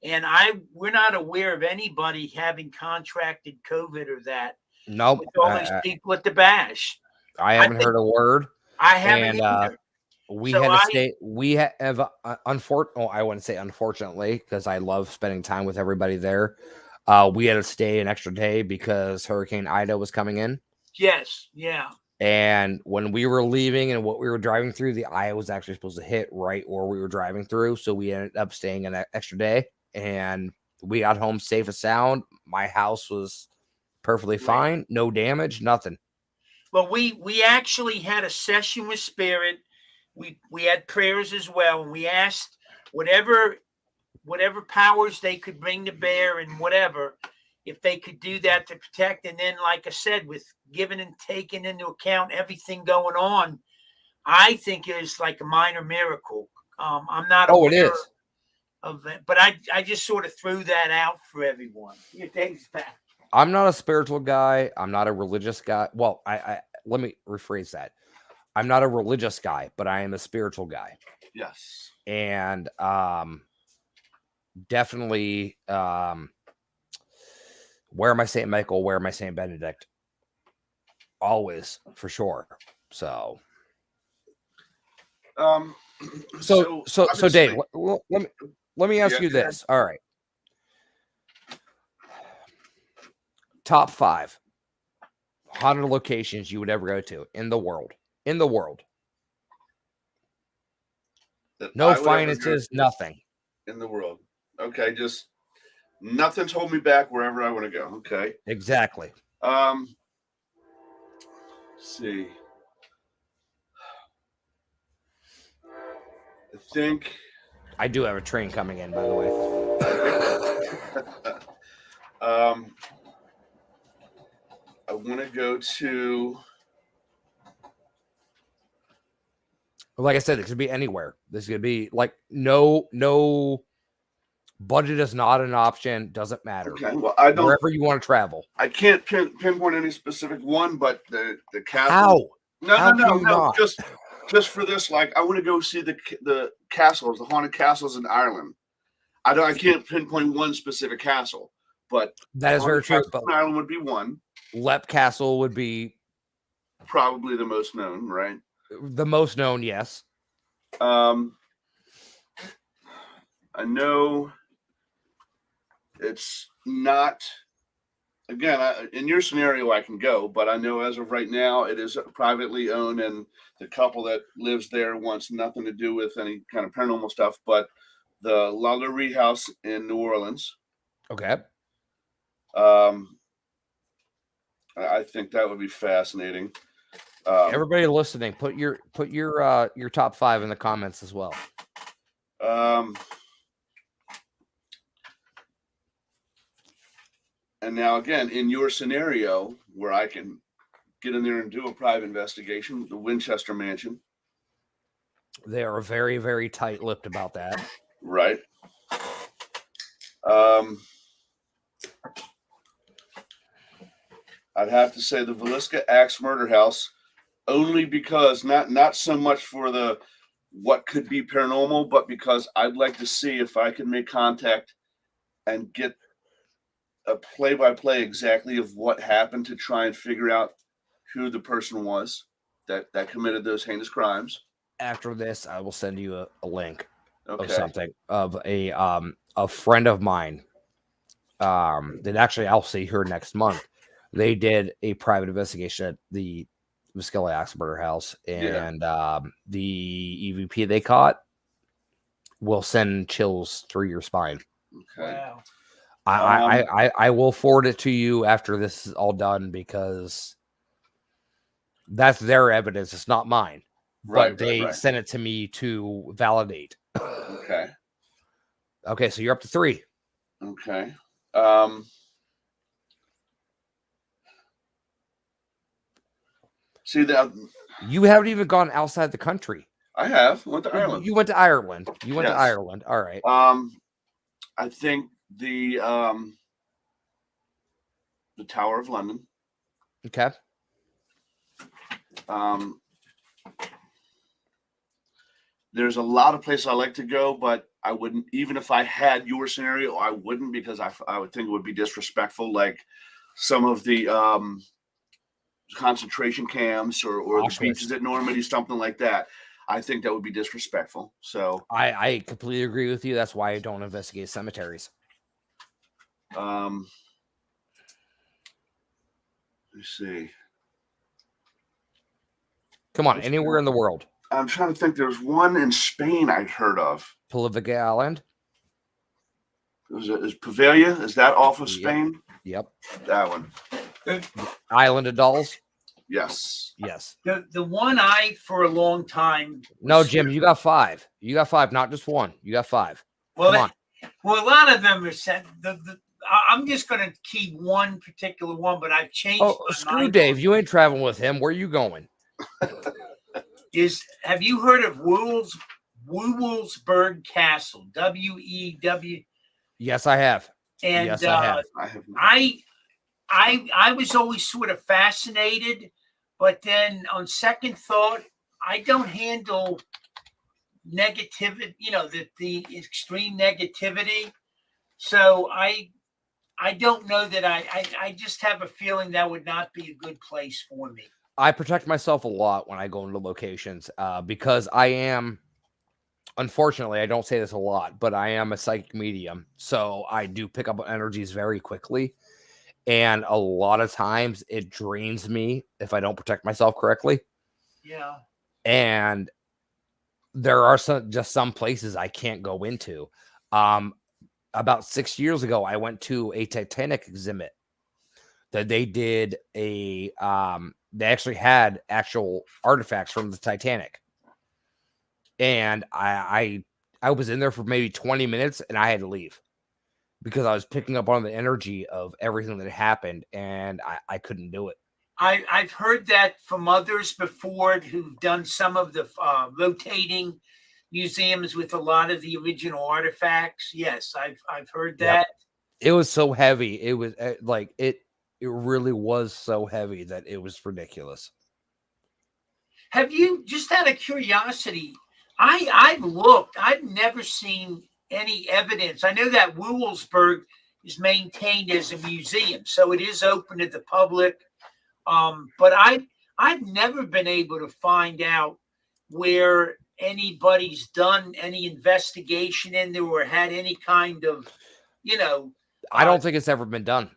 and we're not aware of anybody having contracted COVID or that Nope. with all those people at the bash. I haven't heard a word. I haven't And either. we So had to stay. We have, I wouldn't say unfortunately, because I love spending time with everybody there. We had to stay an extra day because Hurricane Ida was coming in. Yes, yeah. And when we were leaving and what we were driving through, the eye was actually supposed to hit right where we were driving through. So we ended up staying an extra day, and we got home safe and sound. My house was perfectly fine, no damage, nothing. Well, we actually had a session with Spirit. We had prayers as well, and we asked whatever powers they could bring to bear and whatever, if they could do that to protect. And then, like I said, with giving and taking into account everything going on, I think it's like a minor miracle. I'm not aware it is of it, but I just sort of threw that out for everyone. Your thanks back. I'm not a spiritual guy. I'm not a religious guy. Well, I let me rephrase that. I'm not a religious guy, but I am a spiritual guy. Yes. And definitely where am I St. Michael? Where am I St. Benedict? Always, for sure. So Dave, let me ask you this. All right. Top 5 haunted locations you would ever go to in the world. No finances, nothing. In the world. Okay, just nothing's holding me back wherever I want to go. Okay. Exactly. Let's see. I think I do have a train coming in, by the way. I want to go to. Like I said, it could be anywhere. This could be like no budget is not an option. Doesn't matter. Okay, well, I don't. Wherever you want to travel. I can't pinpoint any specific one, but the castle. How? No. Just for this, like I want to go see the castles, the haunted castles in Ireland. I can't pinpoint one specific castle, but that is very true. But Ireland would be one. Leap Castle would be probably the most known, right? The most known, yes. I know it's not. Again, in your scenario, I can go, but I know as of right now, it is privately owned, and the couple that lives there wants nothing to do with any kind of paranormal stuff. But the La Laurie House in New Orleans. Okay. I think that would be fascinating. Everybody listening, put your top 5 in the comments as well. And now again, in your scenario where I can get in there and do a private investigation, the Winchester Mansion. They are very, very tight-lipped about that. Right. I'd have to say the Villisca Axe Murder House, only because not so much for the what could be paranormal, but because I'd like to see if I can make contact and get a play-by-play exactly of what happened to try and figure out who the person was that committed those heinous crimes. After this, I will send you a link of something of a friend of mine that actually I'll see her next month. They did a private investigation at the Viscella Axe Murder House, and the EVP they caught will send chills through your spine. Okay. Wow. I will forward it to you after this is all done because that's their evidence. It's not mine. But they sent it to me to validate. Okay. Okay, so you're up to 3. Okay. See that you haven't even gone outside the country. I have. Went to Ireland. You went to Ireland. You went to Ireland. All right. I think the Tower of London. There's a lot of places I like to go, but I wouldn't, even if I had your scenario, I wouldn't, because I would think it would be disrespectful. Like some of the concentration camps or the beaches at Normandy, something like that. I think that would be disrespectful. So I completely agree with you. That's why I don't investigate cemeteries. let's see. Come on, anywhere in the world. I'm trying to think. There's one in Spain I'd heard of. Palavica Island. Is Pavia? Is that off of Spain? Yep. That one. Island of Dolls. Yes. Yes. The one I for a long time. No, Jim, you got 5. You got 5, not just one. You got 5. Well, Come on. Well, a lot of them are set. I'm just going to keep one particular one, but I've changed. Oh, screw Dave. You ain't traveling with him. Where are you going? Have you heard of Wewelsburg Castle? W-E-W. Yes, I have. And yes, I have. I was always sort of fascinated, but then on second thought, I don't handle negativity, the extreme negativity. So I don't know that I just have a feeling that would not be a good place for me. I protect myself a lot when I go into locations because I am, unfortunately, I don't say this a lot, but I am a psychic medium. So I do pick up on energies very quickly. And a lot of times it drains me if I don't protect myself correctly. Yeah. And there are some places I can't go into. About 6 years ago, I went to a Titanic exhibit that they did they actually had actual artifacts from the Titanic. And I was in there for maybe 20 minutes and I had to leave because I was picking up on the energy of everything that happened and I couldn't do it. I've heard that from others before who've done some of the rotating museums with a lot of the original artifacts. Yes, I've heard that. Yep. It was so heavy. It was like it really was so heavy that it was ridiculous. Have you, just out of curiosity, I've looked, I've never seen any evidence. I know that Wewelsburg is maintained as a museum, so it is open to the public. But I've never been able to find out where anybody's done any investigation in there or had any kind of, I don't think it's ever been done.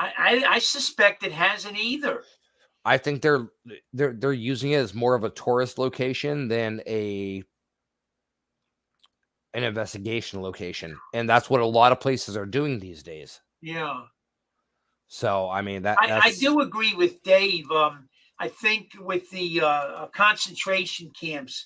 I suspect it hasn't either. I think they're using it as more of a tourist location than an investigation location, and that's what a lot of places are doing these days. Yeah. So I mean I do agree with Dave. I think with the concentration camps,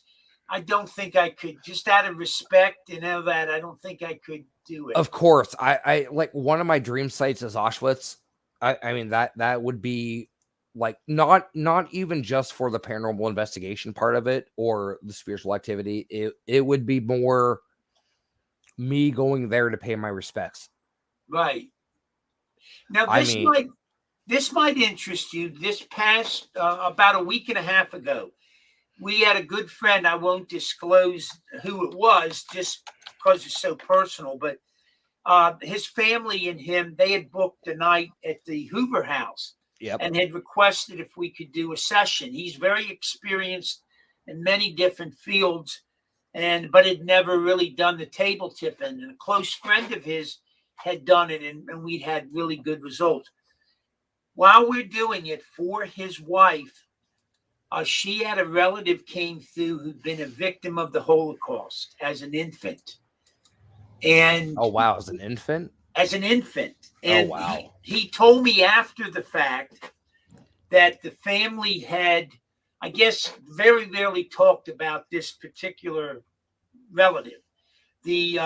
I don't think I could, just out of respect and all that, I don't think I could do it. Of course, I like one of my dream sites is Auschwitz. I mean that would be like not even just for the paranormal investigation part of it or the spiritual activity. It would be more me going there to pay my respects. Right. Now this might interest you. This past about a week and a half ago, we had a good friend. I won't disclose who it was just because it's so personal, but his family and him, they had booked a night at the Hoover House. Yep. And had requested if we could do a session. He's very experienced in many different fields, but had never really done the table tipping. And a close friend of his had done it, and we'd had really good results. While we're doing it for his wife, she had a relative came through who'd been a victim of the Holocaust as an infant. And oh wow, as an infant? As an infant. And oh wow. He told me after the fact that the family had, I guess, very rarely talked about this particular relative. The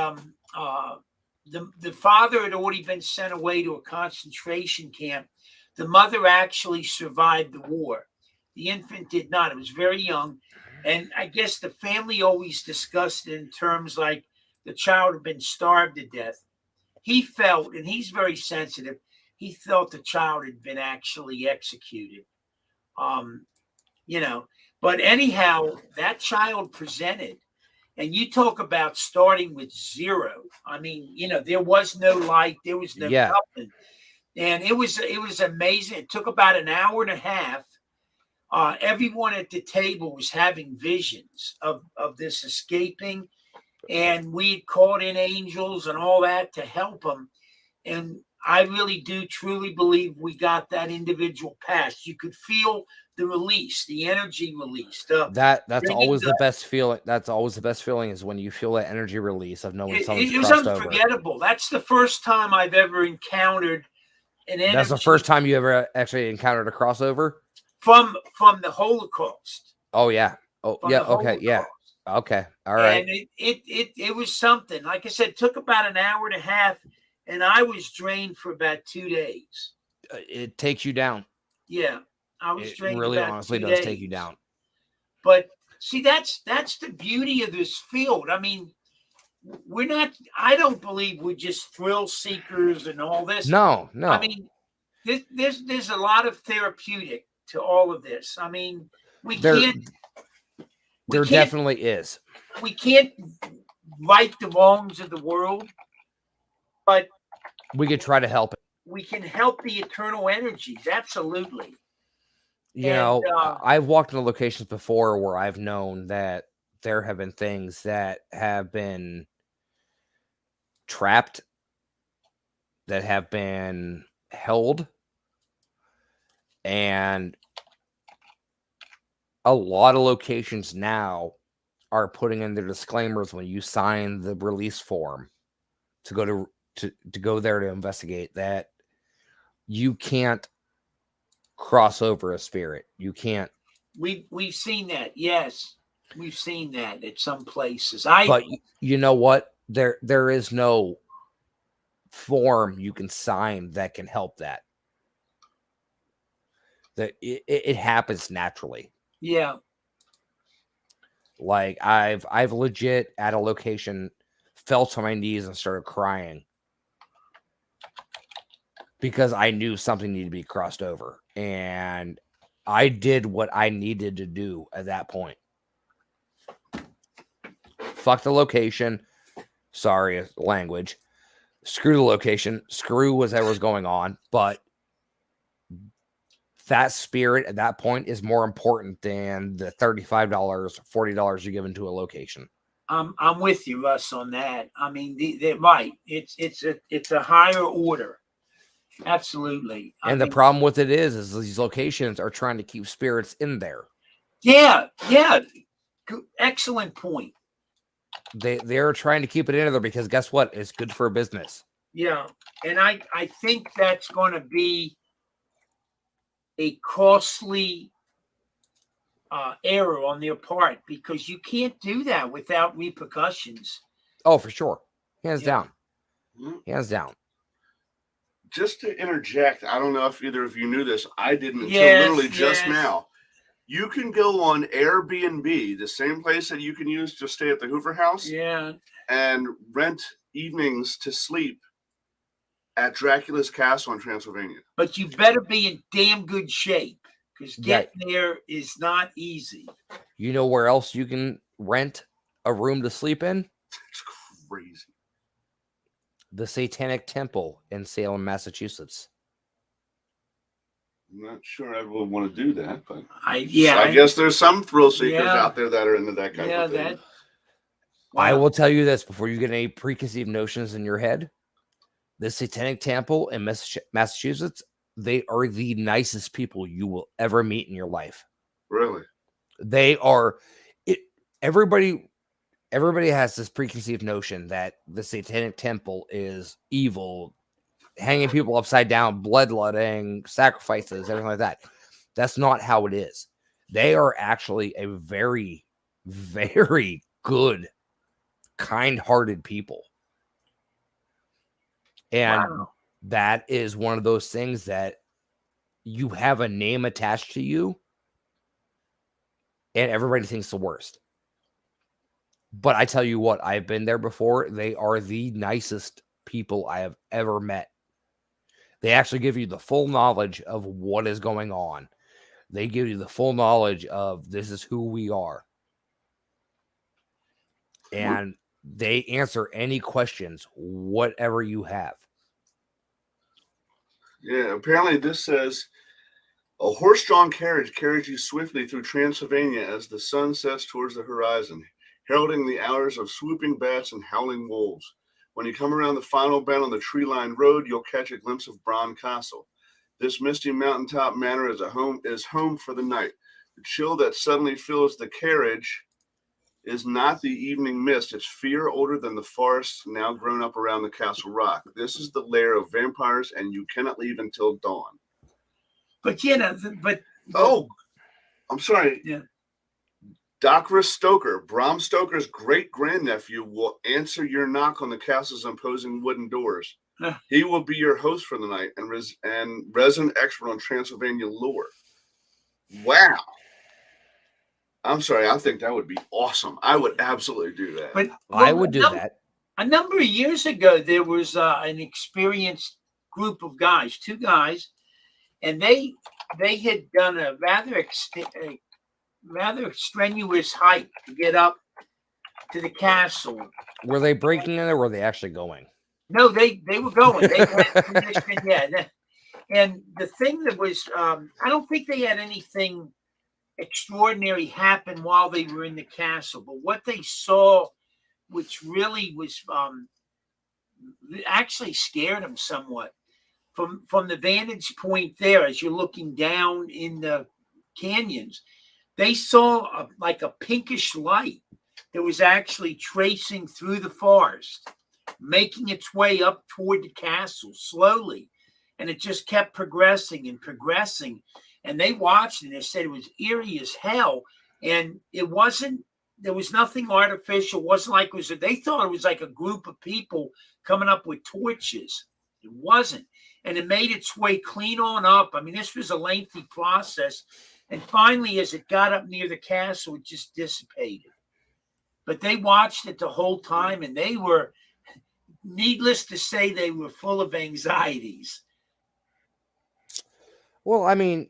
father had already been sent away to a concentration camp. The mother actually survived the war. The infant did not. It was very young. And I guess the family always discussed it in terms like the child had been starved to death. He felt, and he's very sensitive, he felt the child had been actually executed. But anyhow, that child presented. And you talk about starting with zero. I mean, there was no light, there was no Yeah. nothing. And it was amazing. It took about an hour and a half. Everyone at the table was having visions of this escaping, and we had called in angels and all that to help them. And I really do truly believe we got that individual past. You could feel the release, the energy release. That's always the best feeling. That's always the best feeling, is when you feel that energy release of knowing something's it was crossed over. unforgettable. That's the first time I've ever encountered an energy. That's the first time you ever actually encountered a crossover from the Holocaust. Oh yeah. Oh From yeah. the Okay. Holocaust. Yeah. Okay. All right. And it was something. Like I said, it took about an hour and a half, and I was drained for about 2 days. It takes you down. Yeah, I was It drained. really about honestly 2 does days. take you down. But see, that's the beauty of this field. I mean, we're not. I don't believe we're just thrill seekers and all this. No. I mean, there's a lot of therapeutic to all of this. I mean, There definitely is. We can't right the wrongs of the world, but we could try to help it. We can help the eternal energies. Absolutely. I've walked into locations before where I've known that there have been things that have been trapped, that have been held, and a lot of locations now are putting in their disclaimers when you sign the release form to go there to investigate, that you can't cross over a spirit. You can't. We've seen that. Yes, we've seen that at some places. But you know what? There is no form you can sign that can help that. That it happens naturally. Yeah. Like I've legit at a location fell to my knees and started crying because I knew something needed to be crossed over, and I did what I needed to do at that point. Fuck the location. Sorry, language. Screw the location. Screw whatever was going on. But that spirit at that point is more important than the $35, $40 you're giving to a location. I'm with you, Russ, on that. I mean, they're right. It's a higher order. Absolutely. And the problem with it is these locations are trying to keep spirits in there. Yeah. Excellent point. They're trying to keep it in there because guess what? It's good for business. Yeah. And I think that's going to be a costly error on their part, because you can't do that without repercussions. Oh, for sure. Hands down. Hands down. Just to interject, I don't know if either of you knew this. I didn't until literally just now. You can go on Airbnb, the same place that you can use to stay at the Hoover House. Yeah. And rent evenings to sleep at Dracula's Castle in Transylvania. But you better be in damn good shape, because getting there is not easy. You know where else you can rent a room to sleep in? It's crazy. The Satanic Temple in Salem, Massachusetts. I'm not sure I would want to do that, but I guess there's some thrill seekers out there that are into that kind of thing. I will tell you this before you get any preconceived notions in your head. The Satanic Temple in Massachusetts, they are the nicest people you will ever meet in your life. Really? They are. Everybody has this preconceived notion that the Satanic Temple is evil, hanging people upside down, bloodletting, sacrifices, everything like that. That's not how it is. They are actually a very, very good, kind-hearted people. And that is one of those things that you have a name attached to you, and everybody thinks the worst. But I tell you what, I've been there before. They are the nicest people I have ever met. They actually give you the full knowledge of what is going on. They give you the full knowledge of this is who we are. and they answer any questions, whatever you have. Yeah, apparently this says a horse-drawn carriage carries you swiftly through Transylvania as the sun sets towards the horizon, heralding the hours of swooping bats and howling wolves. When you come around the final bend on the tree-lined road, you'll catch a glimpse of Bron Castle. This misty mountaintop manor is home for the night. The chill that suddenly fills the carriage is not the evening mist. It's fear older than the forest now grown up around the castle rock. This is the lair of vampires, and you cannot leave until dawn. But you know, Oh, I'm sorry. Yeah. Dr. Stoker, Bram Stoker's great-grandnephew, will answer your knock on the castle's imposing wooden doors. He will be your host for the night and resident expert on Transylvania lore. Wow. I'm sorry. I think that would be awesome. I would absolutely do that. But I would do that. A number of years ago, there was an experienced group of guys, 2 guys, and they had done a rather strenuous hike to get up to the castle. Were they breaking in, or were they actually going? No, they were going. They had permission, yeah. And the thing that was, I don't think they had anything extraordinary happen while they were in the castle, but what they saw, which really was actually scared them somewhat, from the vantage point there, as you're looking down in the canyons, they saw like a pinkish light that was actually tracing through the forest, making its way up toward the castle slowly. And it just kept progressing and progressing. And they watched it and they said it was eerie as hell. And it wasn't, there was nothing artificial. It wasn't like they thought it was like a group of people coming up with torches. It wasn't. And it made its way clean on up. I mean, this was a lengthy process. And finally, as it got up near the castle, it just dissipated. But they watched it the whole time, and they were, needless to say, they were full of anxieties. Well, I mean,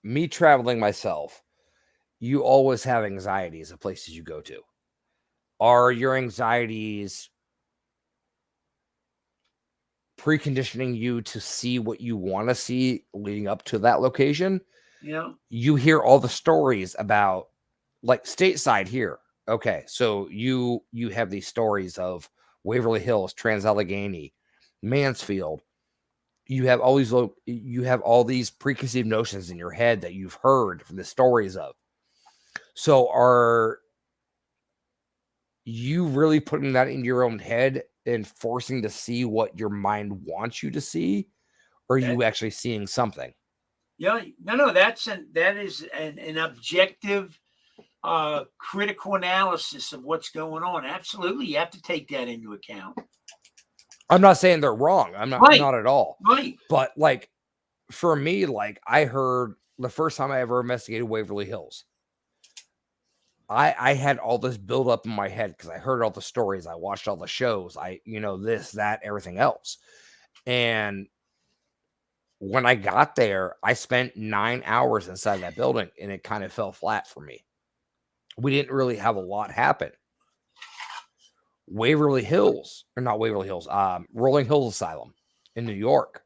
me traveling myself, you always have anxieties of places you go to. Are your anxieties preconditioning you to see what you want to see leading up to that location? Yeah. You hear all the stories about, like, stateside here. Okay, so you have these stories of Waverly Hills, Trans-Allegheny, Mansfield. You have all these preconceived notions in your head that you've heard from the stories of. So are you really putting that in your own head and forcing to see what your mind wants you to see? Or are you actually seeing something? Yeah, no, that is an objective, critical analysis of what's going on. Absolutely, you have to take that into account. I'm not saying they're wrong. I'm not, not at all. Right. But like, for me, like, I heard the first time I ever investigated Waverly Hills, I had all this build up in my head because I heard all the stories. I watched all the shows. This, that, everything else. And when I got there, I spent 9 hours inside that building, and it kind of fell flat for me. We didn't really have a lot happen. Rolling Hills Asylum in New York.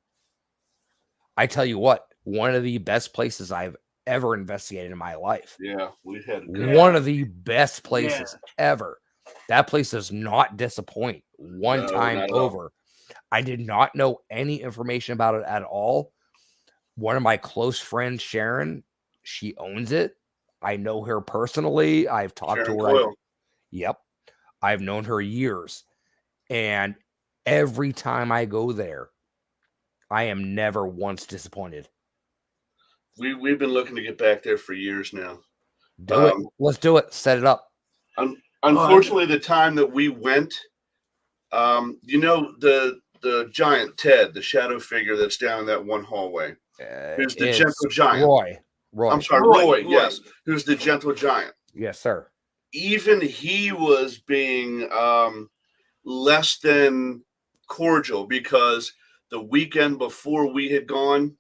I tell you what, one of the best places I've ever investigated in my life. Yeah, we had one of the best places ever. That place does not disappoint one time over. I did not know any information about it at all. One of my close friends, Sharon, she owns it. I know her personally. I've talked to her. Yep. I've known her years. And every time I go there, I am never once disappointed. We've been looking to get back there for years now. Do it. Let's do it. Set it up. Unfortunately, the time that we went, the giant Ted, the shadow figure that's down in that one hallway. Who's the gentle giant? Roy. I'm sorry, Roy. Yes. Who's the gentle giant? Yes, sir. Even he was being less than cordial because the weekend before we had gone,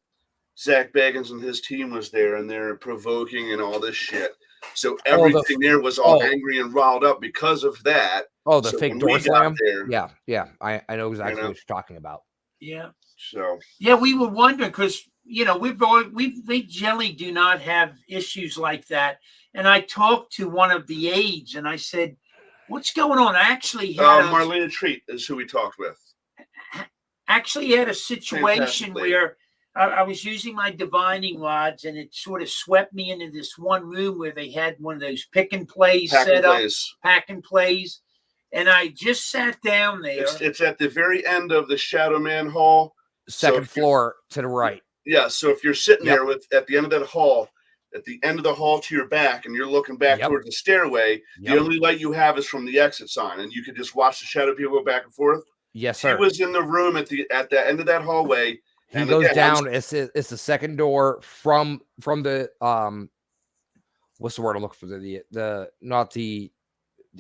Zach Baggins and his team was there, and they're provoking and all this shit. So everything there was all oh. angry and riled up because of that. Oh, the So fake when door we got slam? there, Yeah. I know exactly You know? what you're talking about. Yeah. so Yeah, we were wondering because we generally do not have issues like that. And I talked to one of the aides and I said, "What's going on?" I actually had Marlena Treat is who we talked with. a situation where I was using my divining rods and it sort of swept me into this one room where they had one of those pick and plays set up, pack and plays. And I just sat down there. It's at the very end of the Shadow Man Hall. Second floor to the right. Yeah, so if you're sitting there at the end of that hall, at the end of the hall to your back, and you're looking back towards the stairway, the only light you have is from the exit sign, and you can just watch the shadow people go back and forth. Yes, sir. He was in the room at the end of that hallway. He goes down. It's the second door from the what's the word I'm looking for? The not the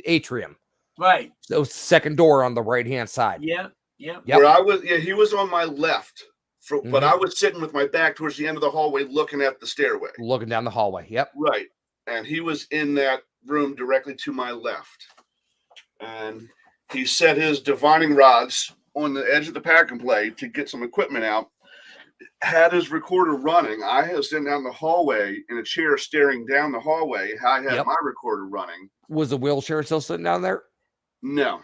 atrium. Right. So second door on the right hand side. Yeah. Where I was, he was on my left, but I was sitting with my back towards the end of the hallway, looking at the stairway, looking down the hallway. Yep. Right, and he was in that room directly to my left, and he set his divining rods on the edge of the pack and play to get some equipment out. Had his recorder running. I was sitting down the hallway in a chair staring down the hallway. I had my recorder running. Was the wheelchair still sitting down there? No.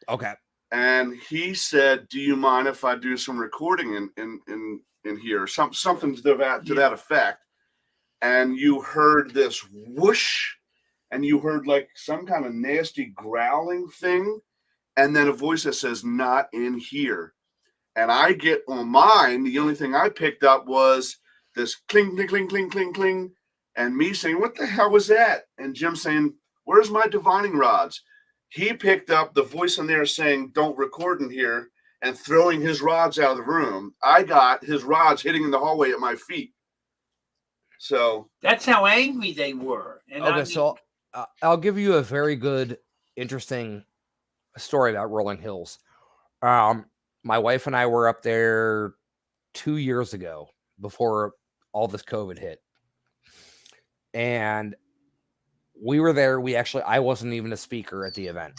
Okay. And he said, "Do you mind if I do some recording in here?" Something to that effect. And you heard this whoosh, and you heard like some kind of nasty growling thing, and then a voice that says, "Not in here." And I get on mine. The only thing I picked up was this cling, cling, cling, cling, cling, cling, and me saying, "What the hell was that?" And Jim saying, "Where's my divining rods?" He picked up the voice in there saying, "Don't record in here," and throwing his rods out of the room. I got his rods hitting in the hallway at my feet. So that's how angry they were. And okay, so I'll give you a very good, interesting story about Rolling Hills. My wife and I were up there 2 years ago before all this COVID hit. And we were there. I wasn't even a speaker at the event.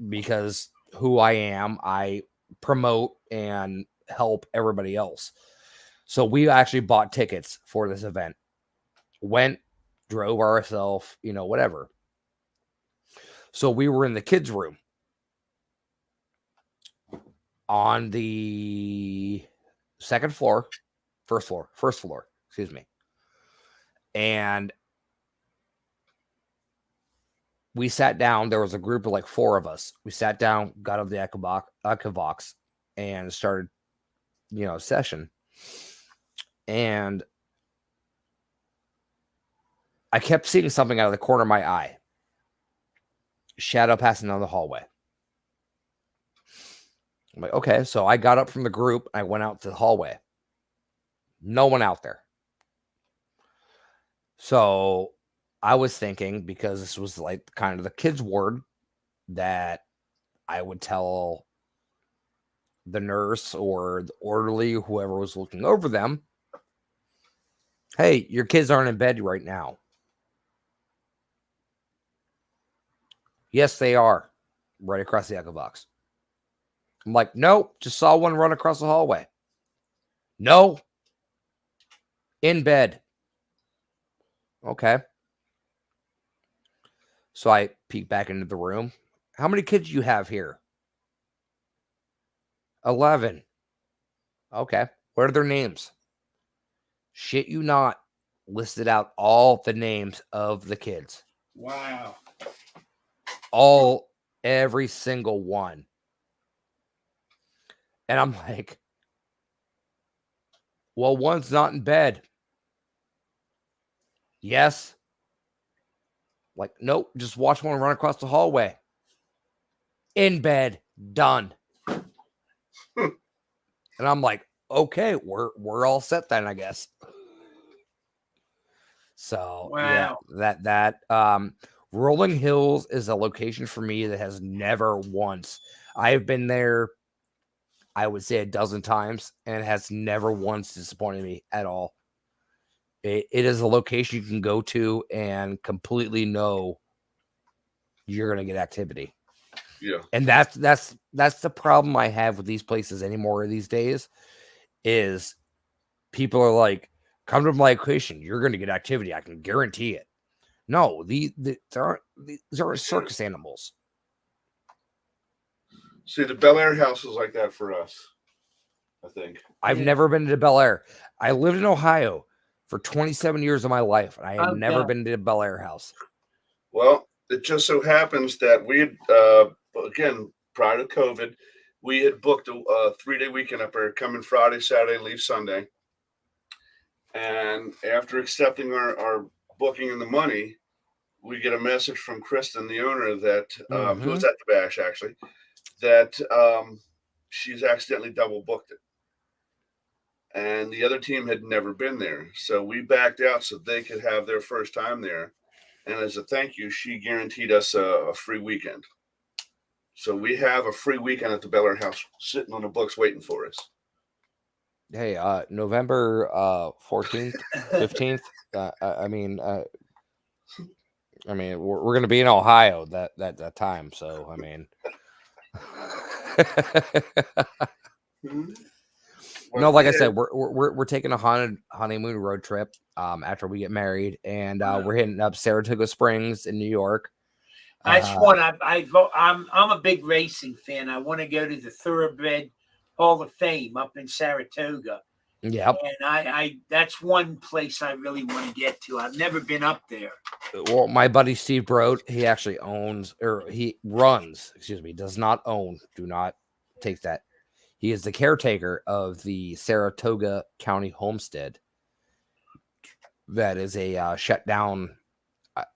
Because who I am, I promote and help everybody else. So we actually bought tickets for this event. Went, drove ourselves, whatever. So we were in the kids' room on the first floor, excuse me. And we sat down. There was a group of like 4 of us. We sat down, got on the Echovox, and started, a session. And I kept seeing something out of the corner of my eye. Shadow passing down the hallway. I'm like, okay. So I got up from the group. I went out to the hallway. No one out there. So I was thinking, because this was like kind of the kids' word, that I would tell the nurse or the orderly, whoever was looking over them, "Hey, your kids aren't in bed right now." "Yes, they are," right across the Echovox. I'm like, "Nope, just saw one run across the hallway." "No, in bed." Okay. So I peek back into the room. "How many kids do you have here?" 11. Okay. What are their names? Shit you not. Listed out all the names of the kids. Wow. Every single one. And I'm like, "Well, one's not in bed." "Yes." Like, "Nope, just watch one run across the hallway." "In bed, done." And I'm like, okay, we're all set then, I guess. So wow. Yeah, that Rolling Hills is a location for me that has never once. I've been there, I would say, a dozen times, and has never once disappointed me at all. It is a location you can go to and completely know you're going to get activity. Yeah. And that's the problem I have with these places anymore these days is people are like, come to my location, you're going to get activity. I can guarantee it. No, these aren't circus animals. See, the Bel Air house is like that for us, I think. I've never been to Bel Air. I lived in Ohio for 27 years of my life, and I had never been to Bel Air house. Well, it just so happens that we had, again, prior to COVID, we had booked a 3-day weekend up there, coming Friday, Saturday, leave Sunday. And after accepting our booking and the money, we get a message from Kristen, the owner, that who was at the bash, actually, that she's accidentally double booked it. And the other team had never been there. So we backed out so they could have their first time there. And as a thank you, she guaranteed us a free weekend. So we have a free weekend at the Bel Air house sitting on the books waiting for us. Hey, November 14th, 15th. I mean, we're going to be in Ohio that time. So, I mean, no, like I said, we're taking a honeymoon road trip after we get married, and we're hitting up Saratoga Springs in New York. That's one I'm a big racing fan. I want to go to the Thoroughbred Hall of Fame up in Saratoga. Yep. And I that's one place I really want to get to. I've never been up there. Well, my buddy Steve Broad, he actually does not own. Do not take that. He is the caretaker of the Saratoga County Homestead. That is a shut down.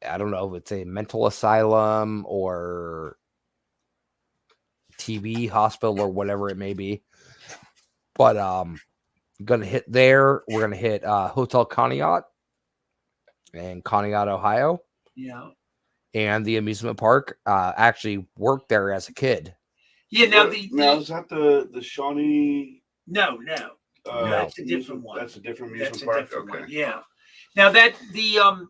I don't know if it's a mental asylum or TB hospital or whatever it may be. But gonna hit there. We're gonna hit Hotel Conneaut in Conneaut, Ohio. Yeah. And the amusement park. Actually worked there as a kid. Yeah. Now is that the Shawnee? No, that's a different one. That's a different amusement park. Okay. One. Yeah. Now that the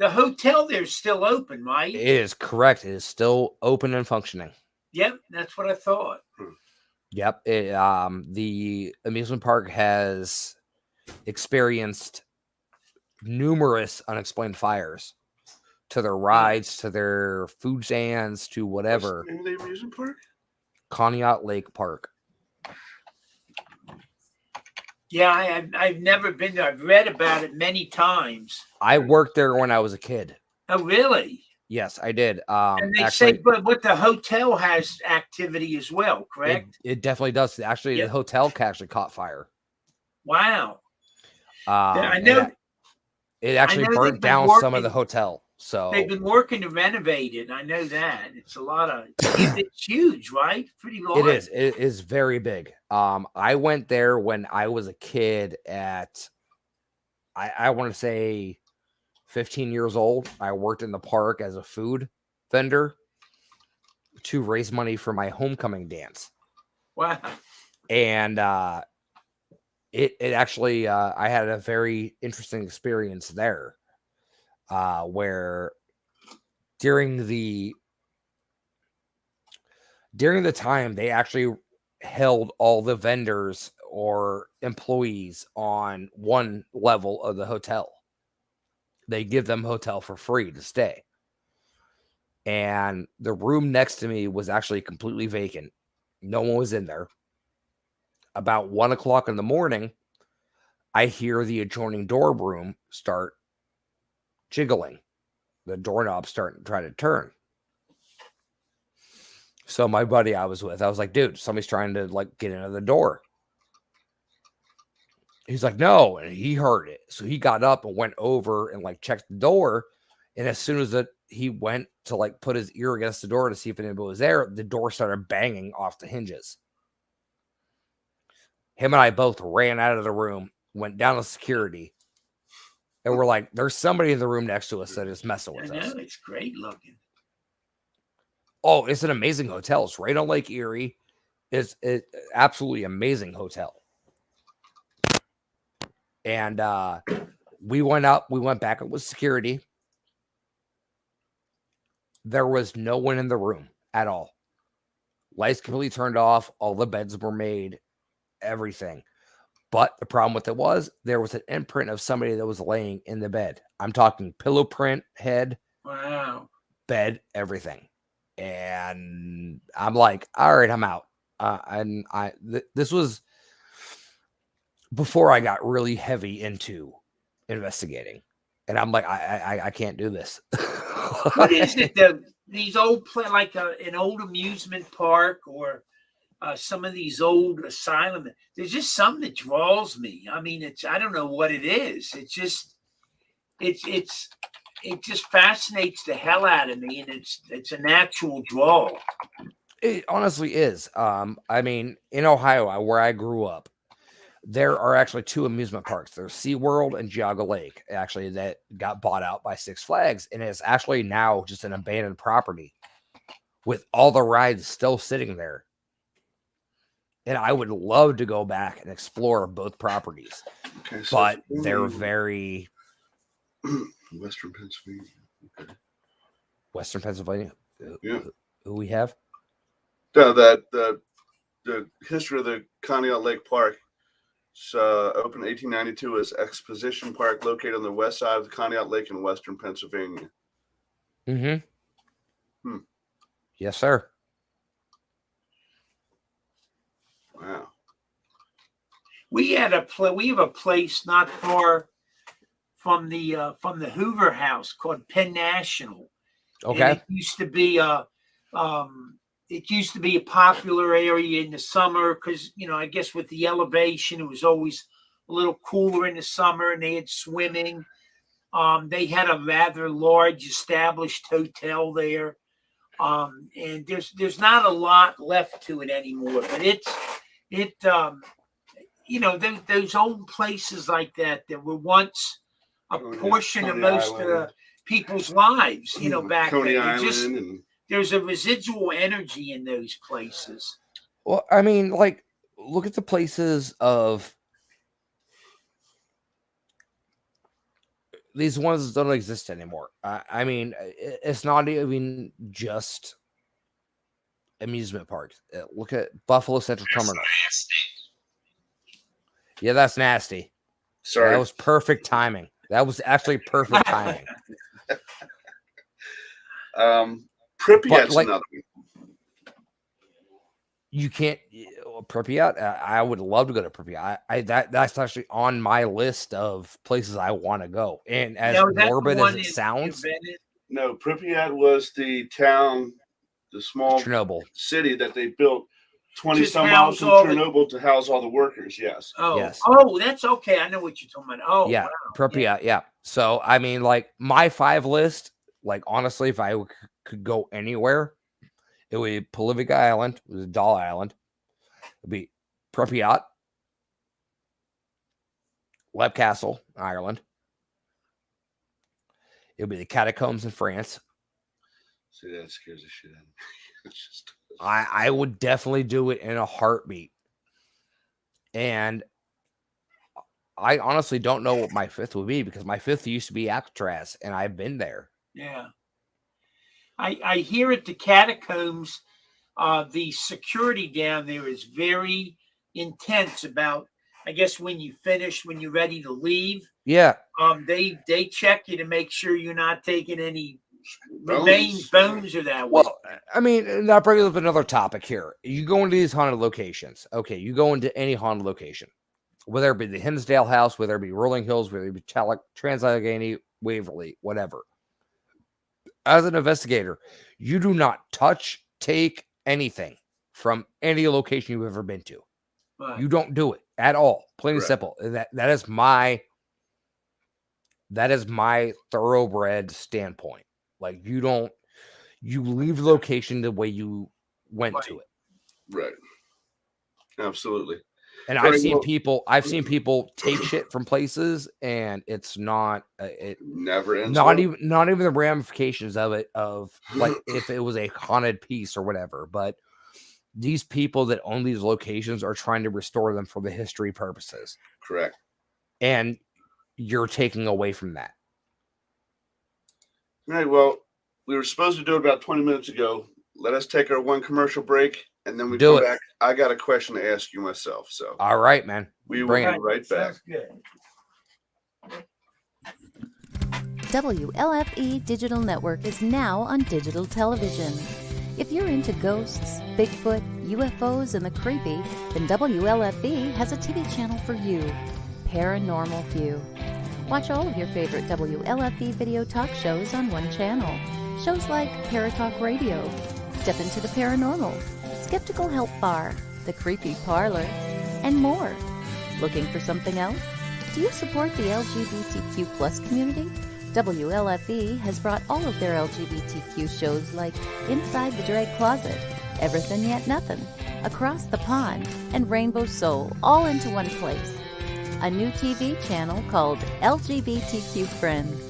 hotel there's still open, right? It is correct. It is still open and functioning. Yep, that's what I thought. Yep. The amusement park has experienced numerous unexplained fires to their rides, to their food stands, to whatever. What's the name of the amusement park? Conneaut Lake Park. Yeah, I've never been there. I've read about it many times. I worked there when I was a kid. Oh, really? Yes, I did. And they say, but the hotel has activity as well, correct? It definitely does. Actually, the hotel actually caught fire. Wow. I know. It actually burnt down some of the hotel. So they've been working to renovate it. I know that. It's a lot of. It's huge, right? Pretty large. It is. It is very big. I went there when I was a kid at, I want to say 15 years old. I worked in the park as a food vendor to raise money for my homecoming dance. Wow. And it actually, I had a very interesting experience there, where during the time they actually held all the vendors or employees on one level of the hotel. They give them hotel for free to stay. And the room next to me was actually completely vacant. No one was in there. About 1:00 in the morning, I hear the adjoining door room start jiggling. The doorknob starting to try to turn. So my buddy I was with, I was like, dude, somebody's trying to get into the door. He's like, no, and he heard it. So he got up and went over and checked the door. And as soon as he went to put his ear against the door to see if anybody was there, the door started banging off the hinges. Him and I both ran out of the room, went down to security, and we're like, there's somebody in the room next to us that is messing with us. It's great looking. Oh, it's an amazing hotel. It's right on Lake Erie. It's absolutely amazing hotel. And We went up, we went back up with security. There was no one in the room at all. Lights completely turned off. All the beds were made, everything. But the problem with it was there was an imprint of somebody that was laying in the bed. I'm talking pillow print, head, Wow. bed, everything. And I'm like, all right, I'm out. This was before I got really heavy into investigating. And I'm like, I can't do this. What is it? These old like an old amusement park or some of these old asylum. There's just something that draws me. I mean, I don't know what it is. It just fascinates the hell out of me, and it's a natural draw. It honestly is. I mean, in Ohio, where I grew up, there are actually 2 amusement parks. There's SeaWorld and Geauga Lake, actually, that got bought out by Six Flags, and it's actually now just an abandoned property with all the rides still sitting there. And I would love to go back and explore both properties, Okay, but they're very Western Pennsylvania. Okay. Western Pennsylvania. Yeah. Who we have? No, that the history of the Conneaut Lake Park. It's opened in 1892 as Exposition Park, located on the west side of the Conneaut Lake in Western Pennsylvania. Mm-hmm. Yes, sir. Wow. We have a place not far from the Hoover House called Penn National. Okay. And it used to be a popular area in the summer because, I guess with the elevation, it was always a little cooler in the summer, and they had swimming. They had a rather large established hotel there. And there's not a lot left to it anymore, but those old places like that were once a portion of most people's lives, back Coney then. Island There's a residual energy in those places. Well, I mean, like, look at the places of these ones that don't exist anymore. I mean, it's not even just amusement parks. Look at Buffalo Central Terminal. Yeah, that's nasty. Sorry. That was perfect timing. That was actually perfect timing. Pripyat's another one. You can't Pripyat. I would love to go to Pripyat. That's actually on my list of places I want to go. And as morbid as it sounds, no, Pripyat was the town, the small Chernobyl city that they built 20 some miles from Chernobyl to house all the workers. Yes. Oh, yes. Oh, that's okay. I know what you're talking about. Oh, yeah, wow. Pripyat. Yeah. So I mean, like my 5 list. Like honestly, if I could go anywhere, it would be Palavica Island, it was a doll island. It'd be Pripyat, Leb Castle, Ireland. It would be the catacombs in France. See, that scares the shit out of me. It's just... I would definitely do it in a heartbeat. And I honestly don't know what my 5th would be because my 5th used to be Alcatraz, and I've been there. Yeah. I hear at the catacombs, the security down there is very intense about, I guess, when you're ready to leave. Yeah. They check you to make sure you're not taking any bones or that. Well, I mean, that brings up another topic here. You go into these haunted locations. Okay, you go into any haunted location, whether it be the Hinsdale House, whether it be Rolling Hills, whether it be Trans-Allegheny, Waverly, whatever. As an investigator, you do not touch, take anything from any location you've ever been to. Right. You don't do it at all. Plain and simple. That is my thoroughbred standpoint. Like you leave the location the way you went to it. Right. Absolutely. And I've seen people take shit from places, and it's not it never ends. Not even the ramifications of it, of like if it was a haunted piece or whatever. But these people that own these locations are trying to restore them for the history purposes. Correct. And you're taking away from that. All right. Well, we were supposed to do it about 20 minutes ago. Let us take our one commercial break, and then we Do come it. back. I got a question to ask you myself. So All right, man. we will Bring be it. right back. Sounds good. WLFE Digital Network is now on digital television. If you're into ghosts, Bigfoot, UFOs, and the creepy, then WLFE has a TV channel for you, Paranormal View. Watch all of your favorite WLFE video talk shows on one channel. Shows like Paratalk Radio, Step Into the Paranormal, Skeptical Help Bar, The Creepy Parlor, and more. Looking for something else? Do you support the LGBTQ plus community? WLFE has brought all of their LGBTQ shows like Inside the Drag Closet, Everything Yet Nothing, Across the Pond, and Rainbow Soul all into one place. A new TV channel called LGBTQ Friends.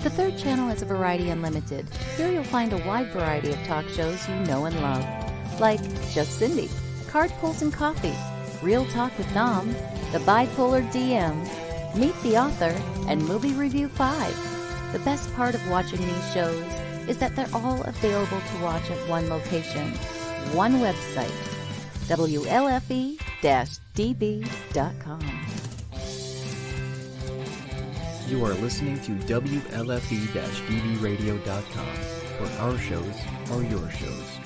The third channel is Variety Unlimited. Here you'll find a wide variety of talk shows you know and love, like Just Cindy, Card Pulls and Coffee, Real Talk with Dom, The Bipolar DMs, Meet the Author, and Movie Review 5. The best part of watching these shows is that they're all available to watch at one location, one website, WLFE-DB.com. You are listening to WLFE-DBradio.com, where our shows are your shows.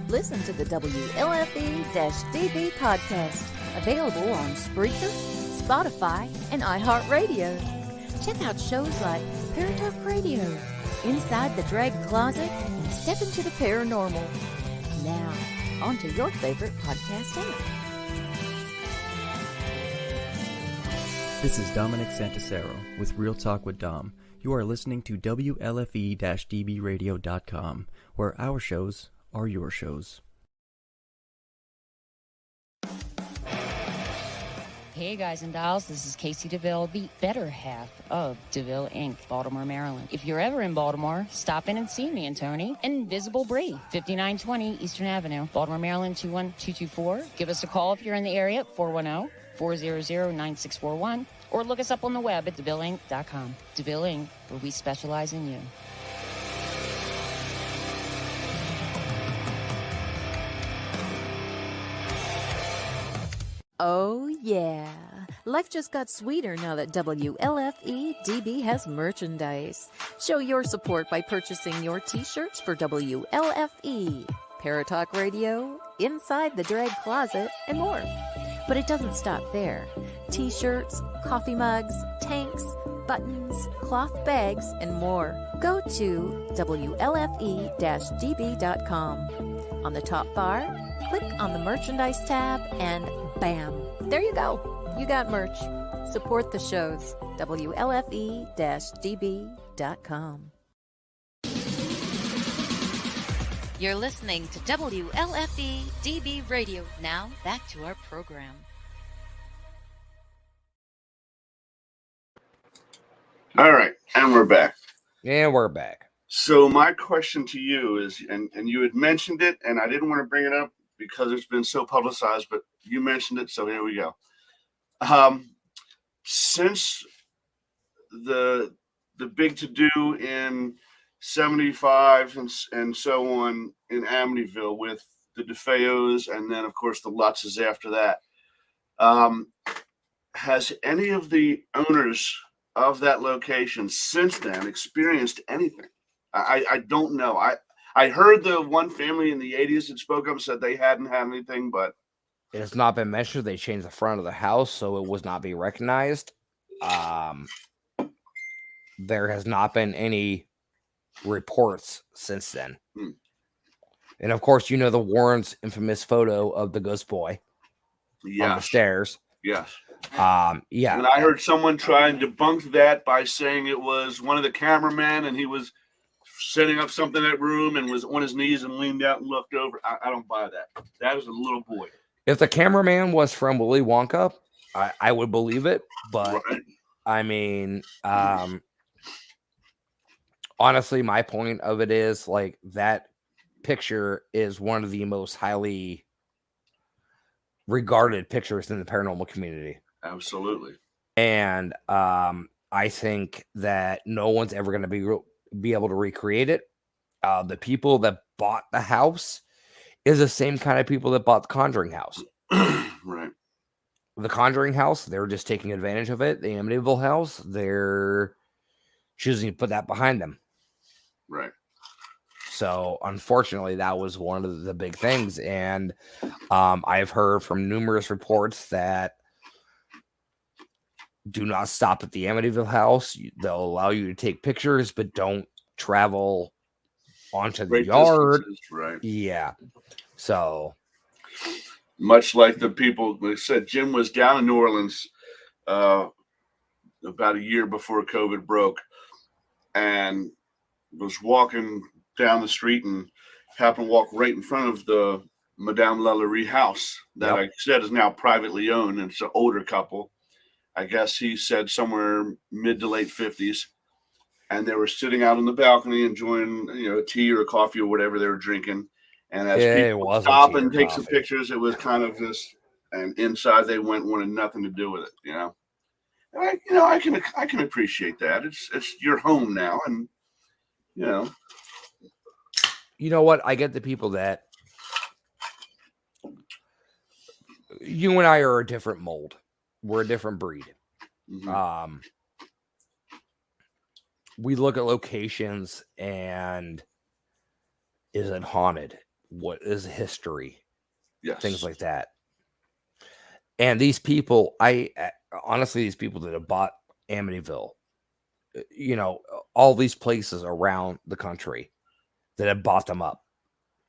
Listen to the WLFE-DB podcast, available on Spreaker, Spotify, and iHeartRadio. Check out shows like Paratalk Radio, Inside the Drag Closet, and Step Into the Paranormal. Now, on to your favorite podcast app. This is Dominic Santasero with Real Talk with Dom. You are listening to WLFE-DBradio.com, where our shows are your shows. Hey guys and dolls, this is Casey DeVille, the better half of DeVille Inc., Baltimore, Maryland. If you're ever in Baltimore, stop in and see me and Tony. Invisible Bree, 5920 Eastern Avenue, Baltimore, Maryland, 21224. Give us a call if you're in the area at 410-400-9641, or look us up on the web at DeVilleInc.com. DeVille Inc., where we specialize in you. Oh, yeah. Life just got sweeter now that WLFE-DB has merchandise. Show your support by purchasing your t-shirts for WLFE, Paratalk Radio, Inside the Drag Closet, and more. But it doesn't stop there. T-shirts, coffee mugs, tanks, buttons, cloth bags, and more. Go to WLFE-DB.com. On the top bar, click on the merchandise tab and bam, there you go. You got merch. Support the shows. WLFE-DB.com. You're listening to WLFE DB Radio. Now, back to our program. All right, and we're back. And we're back. So my question to you is, and you had mentioned it, and I didn't want to bring it up because it's been so publicized, but you mentioned it, so here we go. Since the big to-do in 75 and so on in Amityville with the DeFeos, and then, of course, the Lutzes after that, has any of the owners of that location since then experienced anything? I don't know. I heard the one family in the 80s that spoke up said they hadn't had anything, but it has not been mentioned. They changed the front of the house, so it was not being recognized. There has not been any reports since then. And of course, you know the Warrens' infamous photo of the ghost boy on the stairs. Yes. Yeah. And I heard someone try and debunk that by saying it was one of the cameramen, and he was setting up something in that room and was on his knees and leaned out and looked over. I don't buy that. That is a little boy. If the cameraman was from Willy Wonka, I would believe it. But Right. I mean, honestly, my point of it is like that picture is one of the most highly regarded pictures in the paranormal community. Absolutely. And I think that no one's ever going to be able to recreate it. The people that bought the house is the same kind of people that bought the Conjuring house. Right. The Conjuring house, they're just taking advantage of it. The Amityville house, they're choosing to put that behind them. Right. So unfortunately, that was one of the big things. And I've heard from numerous reports that do not stop at the Amityville house. They'll allow you to take pictures, but don't travel onto the Great yard. distances, right. Yeah. So much like the people, like I said, Jim was down in New Orleans about a year before COVID broke, and was walking down the street and happened to walk right in front of the Madame Lalaurie house that I said is now privately owned, and it's an older couple. I guess he said somewhere mid to late 50s, and they were sitting out on the balcony enjoying, a tea or a coffee or whatever they were drinking. And as people would stop and take some pictures, it was kind of this. And inside they wanted nothing to do with it. And I can appreciate that. It's your home now, and you know what? I get the people that you and I are a different mold. We're a different breed. Mm-hmm. We look at locations and is it haunted? What is history? Yes. Things like that. And these people, honestly, these people that have bought Amityville, all these places around the country that have bought them up,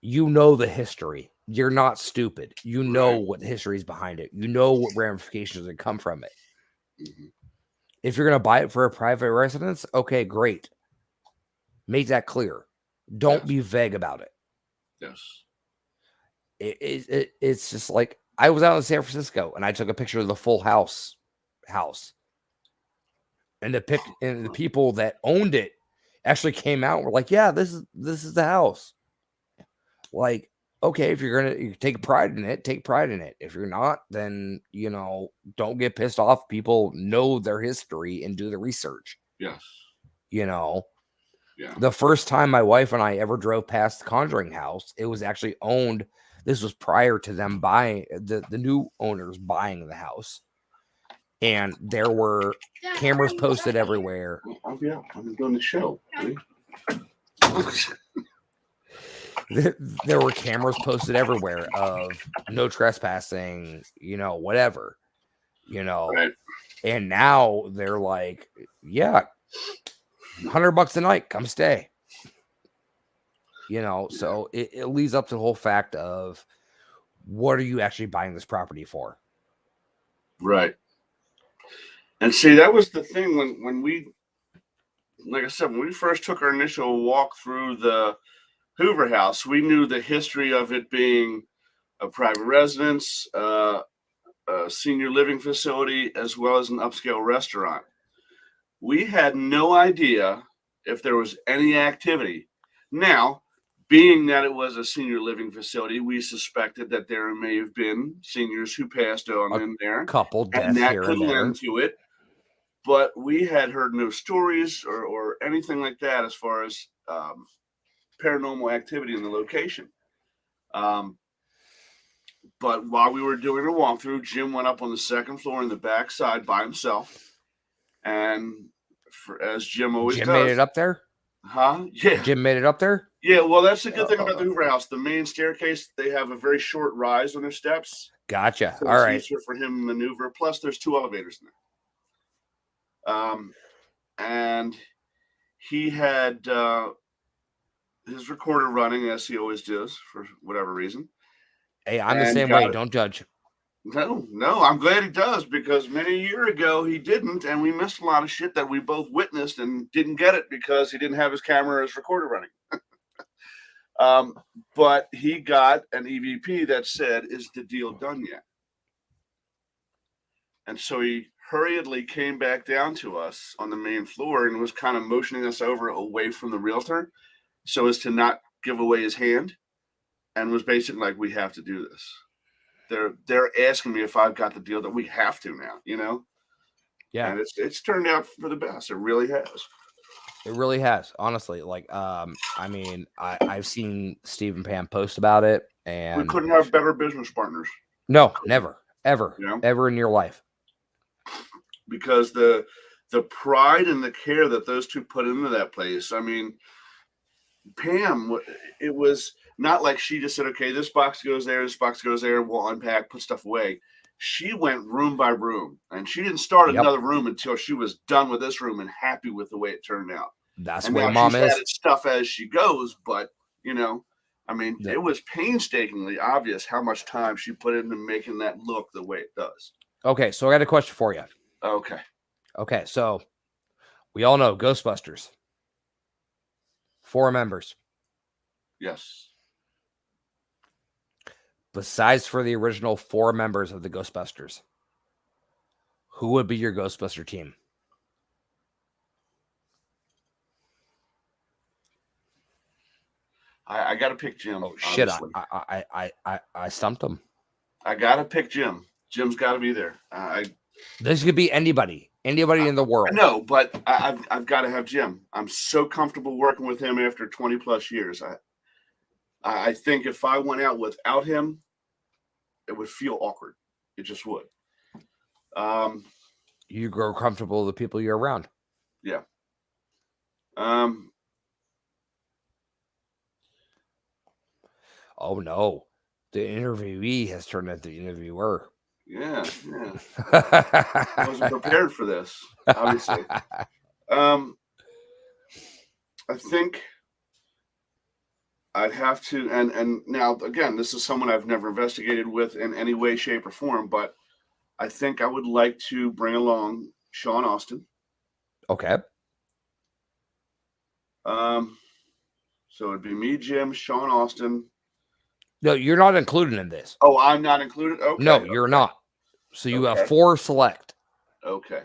the history. You're not stupid. You know what the history is behind it. You know what ramifications that come from it. Mm-hmm. If you're going to buy it for a private residence, okay, great. Make that clear. Don't be vague about it. Yes. It's just like I was out in San Francisco and I took a picture of the full house. And the people that owned it actually came out and were like, yeah, this is the house. Like, okay, if you're going to take pride in it, take pride in it. If you're not, then, don't get pissed off. People know their history and do the research. Yes. Yeah. The first time my wife and I ever drove past the Conjuring house, it was actually owned. This was prior to them buying the new owners buying the house. And there were cameras posted everywhere. Yeah, I'm doing the show. There were cameras posted everywhere of no trespassing, whatever, Right. And now they're like, yeah, $100 a night, come stay. So it leads up to the whole fact of what are you actually buying this property for? Right. And see, that was the thing when we, like I said, when we first took our initial walk through the Hoover house, we knew the history of it being a private residence, a senior living facility, as well as an upscale restaurant. We had no idea if there was any activity. Now, being that it was a senior living facility, we suspected that there may have been seniors who passed on in there. Couple deaths and that here could and there. lend to it. But we had heard no stories or anything like that as far as paranormal activity in the location. But while we were doing a walkthrough, Jim went up on the second floor in the back side by himself. And as Jim always does. Jim made it up there? Huh? Yeah. Jim made it up there? Yeah, well, that's the good thing about the Hoover house. The main staircase, they have a very short rise on their steps. Gotcha. So all right. It's easier for him to maneuver. Plus, there's 2 elevators in there. And he had his recorder running, as he always does, for whatever reason. Hey, I'm the same way. Don't judge. No, I'm glad he does, because many a year ago he didn't, and we missed a lot of shit that we both witnessed and didn't get it because he didn't have his camera or his recorder running. But he got an EVP that said, "Is the deal done yet?" And so he hurriedly came back down to us on the main floor and was kind of motioning us over away from the realtor so as to not give away his hand, and was basically like, "We have to do this." they're asking me if I've got the deal that we have to now, Yeah, and it's turned out for the best. It really has. it really has. Honestly, I mean, I've seen Steve and Pam post about it, We and couldn't have better business partners, no, never, ever, you know, ever in your life. because the pride and the care that those two put into that place. I mean, Pam, it was not like she just said, okay, this box goes there, we'll unpack, put stuff away. She went room by room, and she didn't start Yep. another room until she was done with this room and happy with the way it turned out. That's And the way now Mom she's is. added stuff as she goes, but I mean, Yeah. it was painstakingly obvious how much time she put into making that look the way it does. Okay, so I got a question for you. Okay. So we all know Ghostbusters. 4 members. Yes. Besides for the original 4 members of the Ghostbusters, who would be your Ghostbuster team? I got to pick Jim. Oh shit! Obviously. I stumped him. I got to pick Jim. Jim's got to be there. This could be anybody in the world. I know, but I've got to have Jim. I'm so comfortable working with him after 20 plus years. I think if I went out without him, it would feel awkward. It just would. You grow comfortable with the people you're around. Yeah. Oh no, the interviewee has turned into the interviewer. Yeah. I wasn't prepared for this, obviously. I think I'd have to, and now again, this is someone I've never investigated with in any way, shape, or form, but I think I would like to bring along Sean Austin. Okay. So it'd be me, Jim, Sean Austin. No, you're not included in this. Oh, I'm not included? Okay. No, you're not. So you have 4 select. Okay.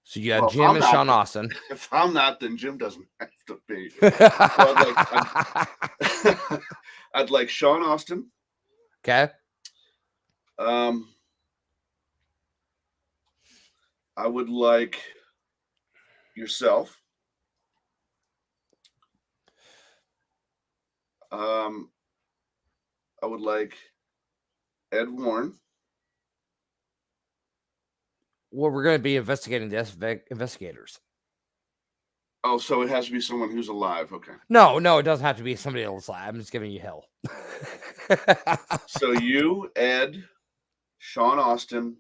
So you have Jim and Sean Austin. If I'm not, then Jim doesn't have to be. I'd like Sean Austin. Okay. I would like yourself. I would like Ed Warren. Well, we're going to be investigating the investigators. Oh, so it has to be someone who's alive. Okay. No, it doesn't have to be somebody else. I'm just giving you hell. So you, Ed, Sean Austin,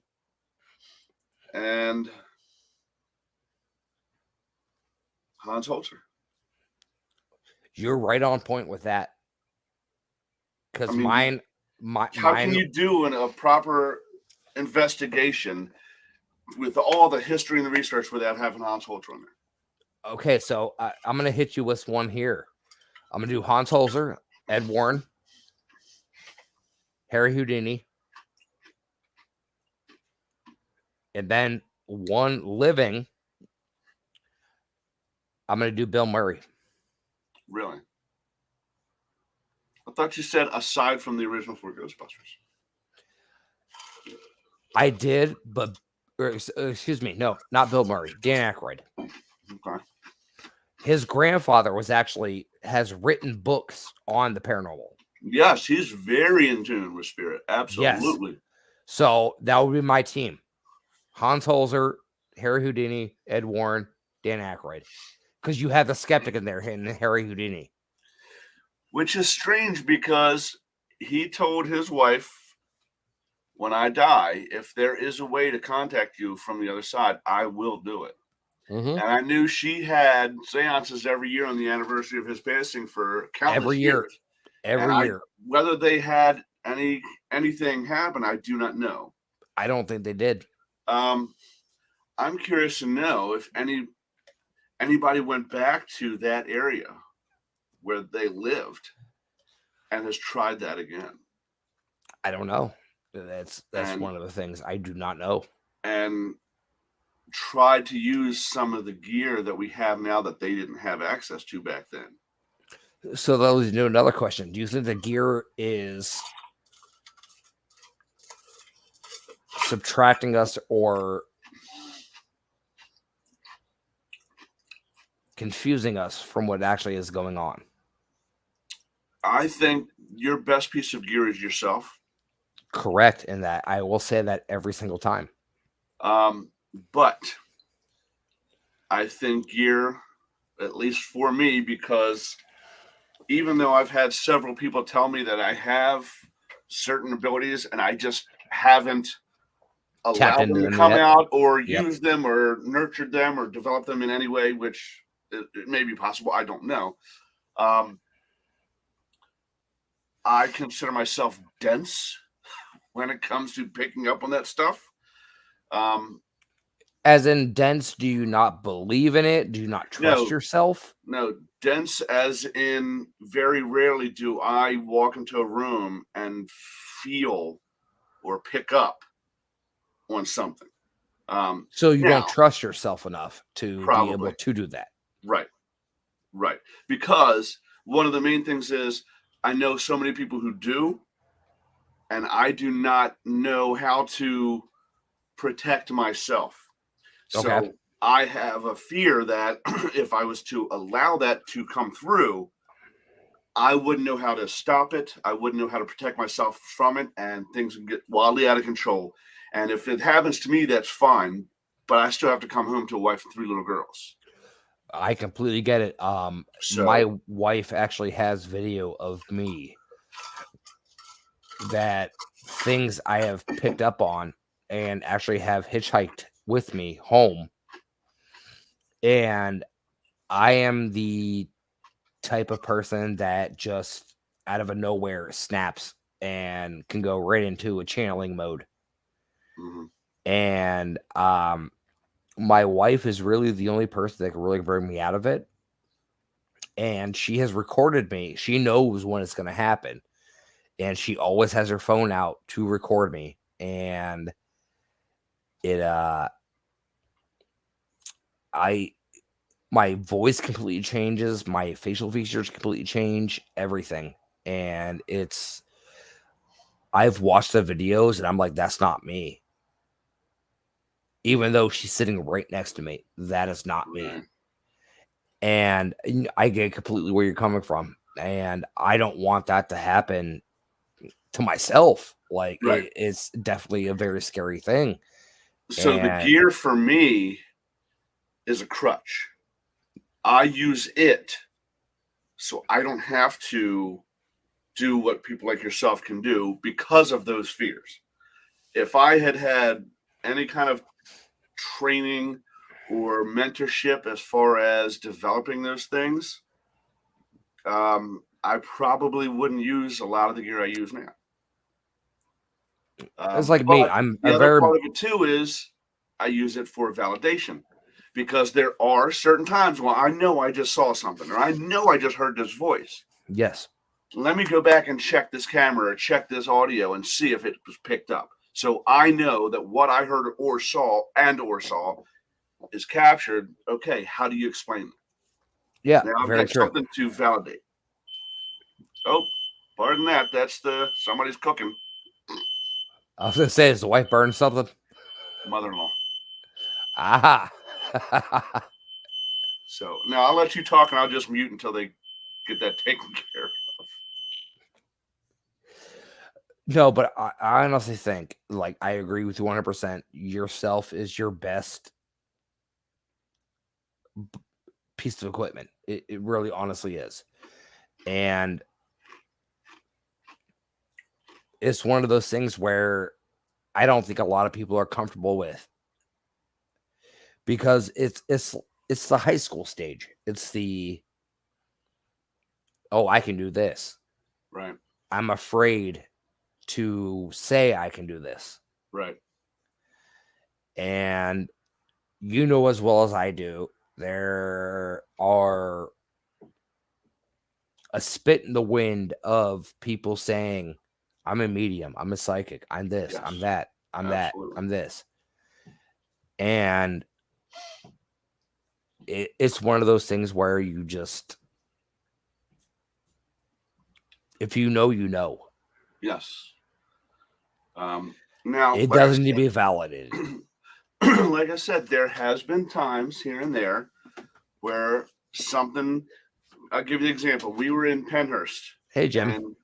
and Hans Holzer. You're right on point with that. Because how can you do a proper investigation with all the history and the research without having Hans Holzer on there? Okay, so I'm going to hit you with one here. I'm going to do Hans Holzer, Ed Warren, Harry Houdini, and then one living. I'm going to do Bill Murray. Really? I thought you said aside from the original 4 Ghostbusters. I did, but excuse me, no, not Bill Murray. Dan Aykroyd. Okay. His grandfather has written books on the paranormal. Yes, he's very in tune with spirit. Absolutely. Yes. So that would be my team. Hans Holzer, Harry Houdini, Ed Warren, Dan Aykroyd. Because you have the skeptic in there, and Harry Houdini. Which is strange because he told his wife, when I die, if there is a way to contact you from the other side, I will do it. Mm-hmm. And I knew she had seances every year on the anniversary of his passing for countless years. Every year. Whether they had anything happen, I do not know. I don't think they did. I'm curious to know if anybody went back to that area where they lived and has tried that again. I don't know. That's one of the things I do not know. And tried to use some of the gear that we have now that they didn't have access to back then. So that leads to another question. Do you think the gear is subtracting us or confusing us from what actually is going on. I think your best piece of gear is yourself. Correct in that. I will say that every single time. But I think gear, at least for me, because even though I've had several people tell me that I have certain abilities and I just haven't allowed them to come out or use them or nurtured them or developed them in any way, which it may be possible. I don't know. I consider myself dense when it comes to picking up on that stuff. As in dense, do you not believe in it? Do you not trust yourself? No, dense as in very rarely do I walk into a room and feel or pick up on something. So you don't trust yourself enough to be able to do that. Right. Because one of the main things is I know so many people who do, and I do not know how to protect myself. So I have a fear that if I was to allow that to come through, I wouldn't know how to stop it. I wouldn't know how to protect myself from it, and things would get wildly out of control. And if it happens to me, that's fine. But I still have to come home to a wife and 3 little girls. I completely get it. My wife actually has video of me that things I have picked up on and actually have hitchhiked with me home. And I am the type of person that just out of nowhere snaps and can go right into a channeling mode. Mm-hmm. And my wife is really the only person that can really bring me out of it. And she has recorded me. She knows when it's going to happen. And she always has her phone out to record me. And my voice completely changes. My facial features completely change, everything. And I've watched the videos and I'm like, that's not me. Even though she's sitting right next to me, that is not me. And I get completely where you're coming from. And I don't want that to happen to myself. Like, it's definitely a very scary thing. So the gear for me is a crutch. I use it so I don't have to do what people like yourself can do because of those fears. If I had had any kind of training or mentorship as far as developing those things, I probably wouldn't use a lot of the gear I use now. It's like me. The other part of it too is I use it for validation, because there are certain times when I know I just saw something or I know I just heard this voice. Yes. Let me go back and check this camera or check this audio and see if it was picked up. So I know that what I heard or saw is captured. Okay, how do you explain that? Yeah, now I've got something to validate. Oh, pardon that. That's somebody's cooking. I was gonna say, is the wife burning something? Mother-in-law. Aha. So now I'll let you talk and I'll just mute until they get that taken care of. No, but I honestly think, like, I agree with you 100%. Yourself is your best piece of equipment. It really honestly is. And it's one of those things where I don't think a lot of people are comfortable with, because it's the high school stage. It's the, oh, I can do this. Right. I'm afraid to say I can do this. Right. And you know as well as I do, there are a spit in the wind of people saying, I'm a medium, I'm a psychic, I'm this, yes. I'm that, I'm Absolutely. That, I'm this. And it's one of those things where you just, if you know, you know. Yes. Now, It like I doesn't need to be validated. like I said, there has been times here and there where something. I'll give you an example. We were in Penhurst. Hey, Jim. And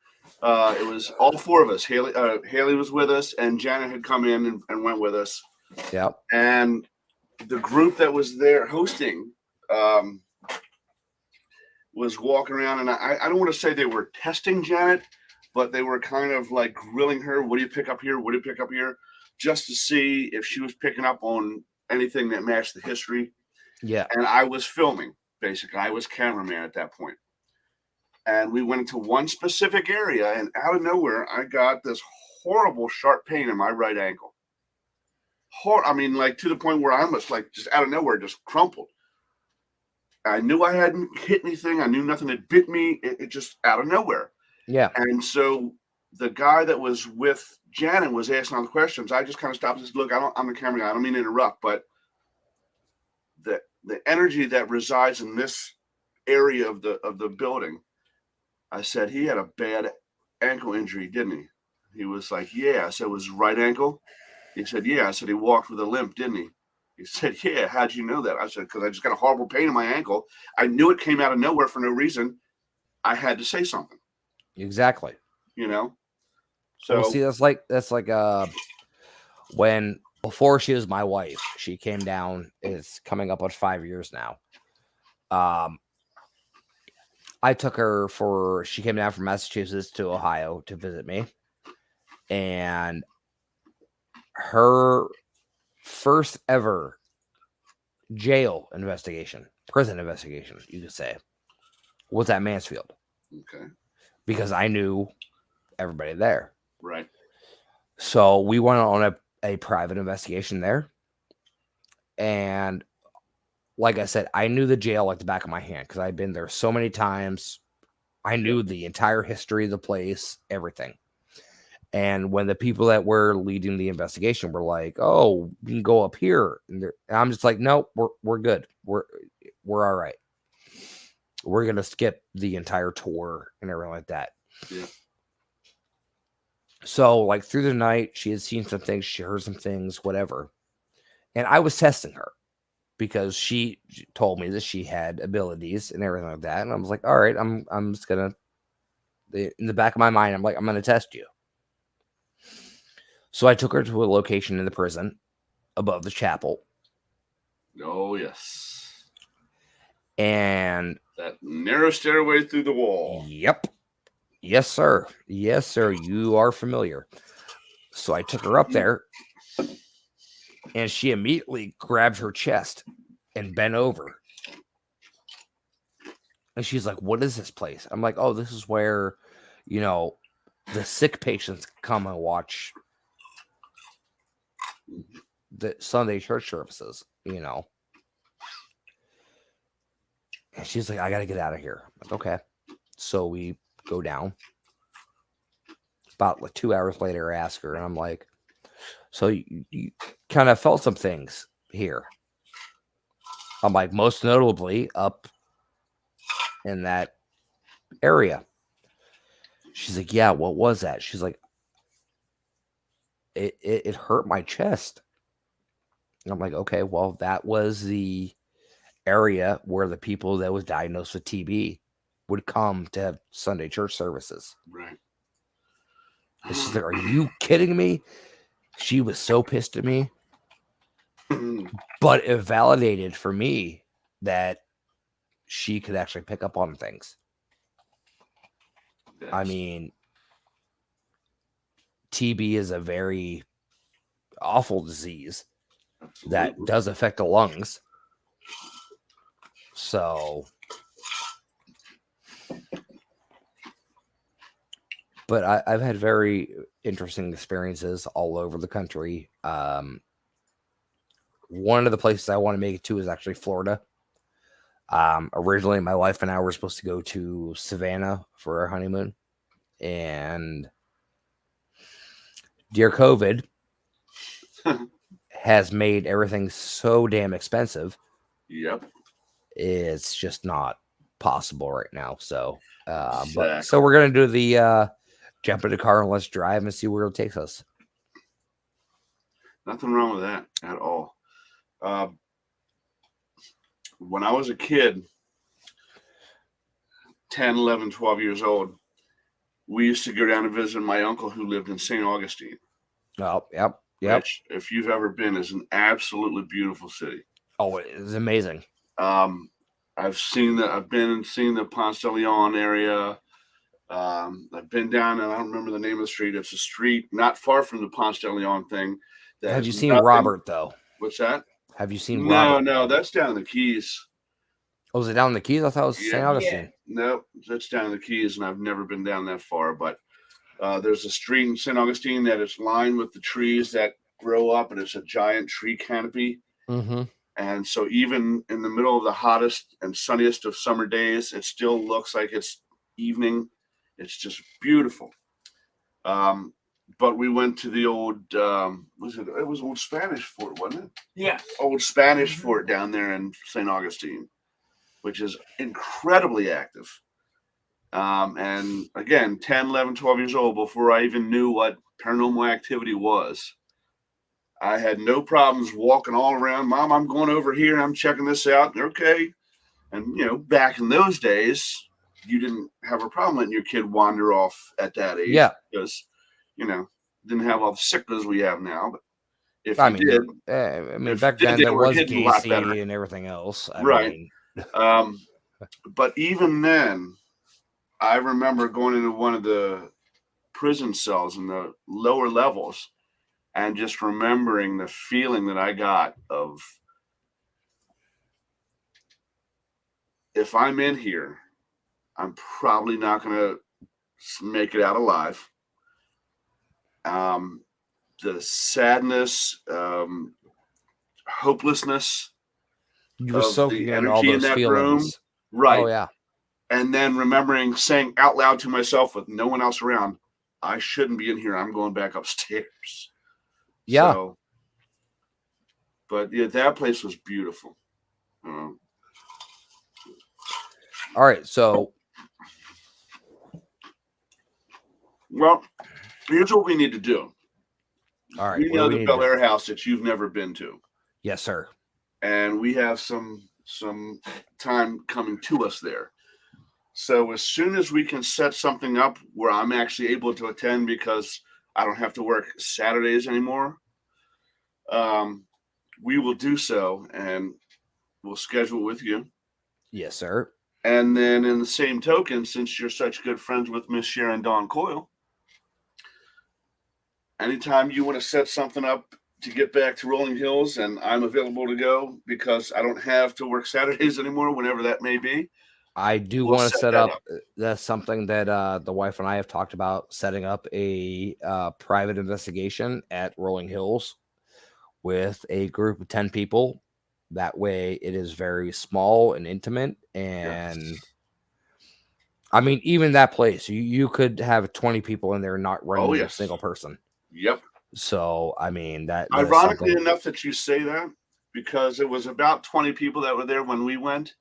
it was all four of us. Haley was with us, and Janet had come in and went with us. Yep. And the group that was there hosting was walking around, and I don't want to say they were testing Janet, but they were kind of like grilling her. What do you pick up here? What do you pick up here? Just to see if she was picking up on anything that matched the history. Yeah. And I was filming, basically. I was cameraman at that point. And we went into one specific area, and out of nowhere, I got this horrible sharp pain in my right ankle. I mean, like to the point where I almost like just out of nowhere just crumpled. I knew I hadn't hit anything. I knew nothing had bit me. It just out of nowhere. Yeah. And so the guy that was with Janet was asking all the questions. I just kind of stopped and said, look, I'm the camera guy. I don't mean to interrupt, but the energy that resides in this area of the building, I said, he had a bad ankle injury, didn't he? He was like, yeah. I said, was his right ankle? He said, yeah. I said, he walked with a limp, didn't he? He said, yeah. How'd you know that? I said, because I just got a horrible pain in my ankle. I knew it came out of nowhere for no reason. I had to say something. Exactly. You know? So well, see, that's like when before she was my wife, she came down. It's coming up on 5 years now. I took her she came down from Massachusetts to Ohio to visit me. And her first ever prison investigation, you could say, was at Mansfield. Okay. Because I knew everybody there. Right. So we went on a private investigation there. And like I said, I knew the jail like the back of my hand because I'd been there so many times. I knew the entire history of the place, everything. And when the people that were leading the investigation were like, "Oh, we can go up here," and I'm just like, "No, we're good. We're all right. We're gonna skip the entire tour and everything like that." Yeah. So, like through the night, she had seen some things, she heard some things, whatever. And I was testing her because she told me that she had abilities and everything like that. And I was like, all right, I'm just gonna, in the back of my mind, I'm like, I'm gonna test you. So I took her to a location in the prison above the chapel. Oh, yes. And that narrow stairway through the wall. Yep. Yes, sir. Yes, sir. You are familiar. So I took her up there, and she immediately grabbed her chest and bent over. And she's like, what is this place? I'm like, oh, this is where, the sick patients come and watch the Sunday church services, And she's like, I got to get out of here. I'm like, okay. So we go down. About 2 hours later, I ask her, and I'm like, so you kind of felt some things here. I'm like, most notably up in that area. She's like, yeah, what was that? She's like, it hurt my chest. And I'm like, okay, well, that was the area where the people that was diagnosed with TB would come to have Sunday church services. Right. And she's like, are you kidding me? She was so pissed at me. But it validated for me that she could actually pick up on things. Yes. I mean, TB is a very awful disease that does affect the lungs. So, but I've had very interesting experiences all over the country. One of the places I want to make it to is actually Florida. Originally, my wife and I were supposed to go to Savannah for our honeymoon. And dear COVID has made everything so damn expensive. Yep. It's just not possible right now. So, exactly. So we're going to do the jump in the car and let's drive and see where it takes us. Nothing wrong with that at all. When I was a kid, 10, 11, 12 years old, we used to go down and visit my uncle who lived in St. Augustine. Oh, yep. Which, if you've ever been, is an absolutely beautiful city. Oh, it is amazing. I've been and seen the Ponce de Leon area. I've been down, and I don't remember the name of the street. It's a street not far from the Ponce de Leon thing. Have you seen Robert, though? What's that? Have you seen Robert? No, that's down in the Keys. Oh, is it down in the Keys? I thought it was St. Augustine. No, that's down in the Keys, and I've never been down that far. But there's a street in St. Augustine that is lined with the trees that grow up, and it's a giant tree canopy. Mm-hmm. And so even in the middle of the hottest and sunniest of summer days, it still looks like it's evening. It's just beautiful. But we went to the old, it was Old Spanish Fort, wasn't it? Yeah. Old Spanish Fort down there in St. Augustine, which is incredibly active. And again, 10, 11, 12 years old, before I even knew what paranormal activity was, I had no problems walking all around. Mom, I'm going over here. I'm checking this out. Okay. And, back in those days, you didn't have a problem letting your kid wander off at that age. Yeah. Because, didn't have all the sickness we have now. But if back then there was DC and everything else. Right. But even then, I remember going into one of the prison cells in the lower levels and just remembering the feeling that I got of, if I'm in here, I'm probably not going to make it out alive. The sadness, hopelessness. You were soaking in all those feelings. Room. Right. Oh, yeah. And then remembering saying out loud to myself with no one else around, I shouldn't be in here. I'm going back upstairs. Yeah. So, but yeah, that place was beautiful. All right. So. Well, here's what we need to do. All right. We know the Bel Air house that you've never been to. Yes, sir. And we have some time coming to us there. So as soon as we can set something up where I'm actually able to attend because I don't have to work Saturdays anymore, we will do so, and we'll schedule with you. Yes, sir. And then in the same token, since you're such good friends with Miss Sharon Dawn Coyle, anytime you want to set something up to get back to Rolling Hills and I'm available to go because I don't have to work Saturdays anymore, whenever that may be. I do want to set up. That's something that the wife and I have talked about, setting up a private investigation at Rolling Hills with a group of 10 people. That way it is very small and intimate. And I mean, even that place, you could have 20 people in there, not running a single person. Yep. So, I mean, that ironically enough that you say that, because it was about 20 people that were there when we went.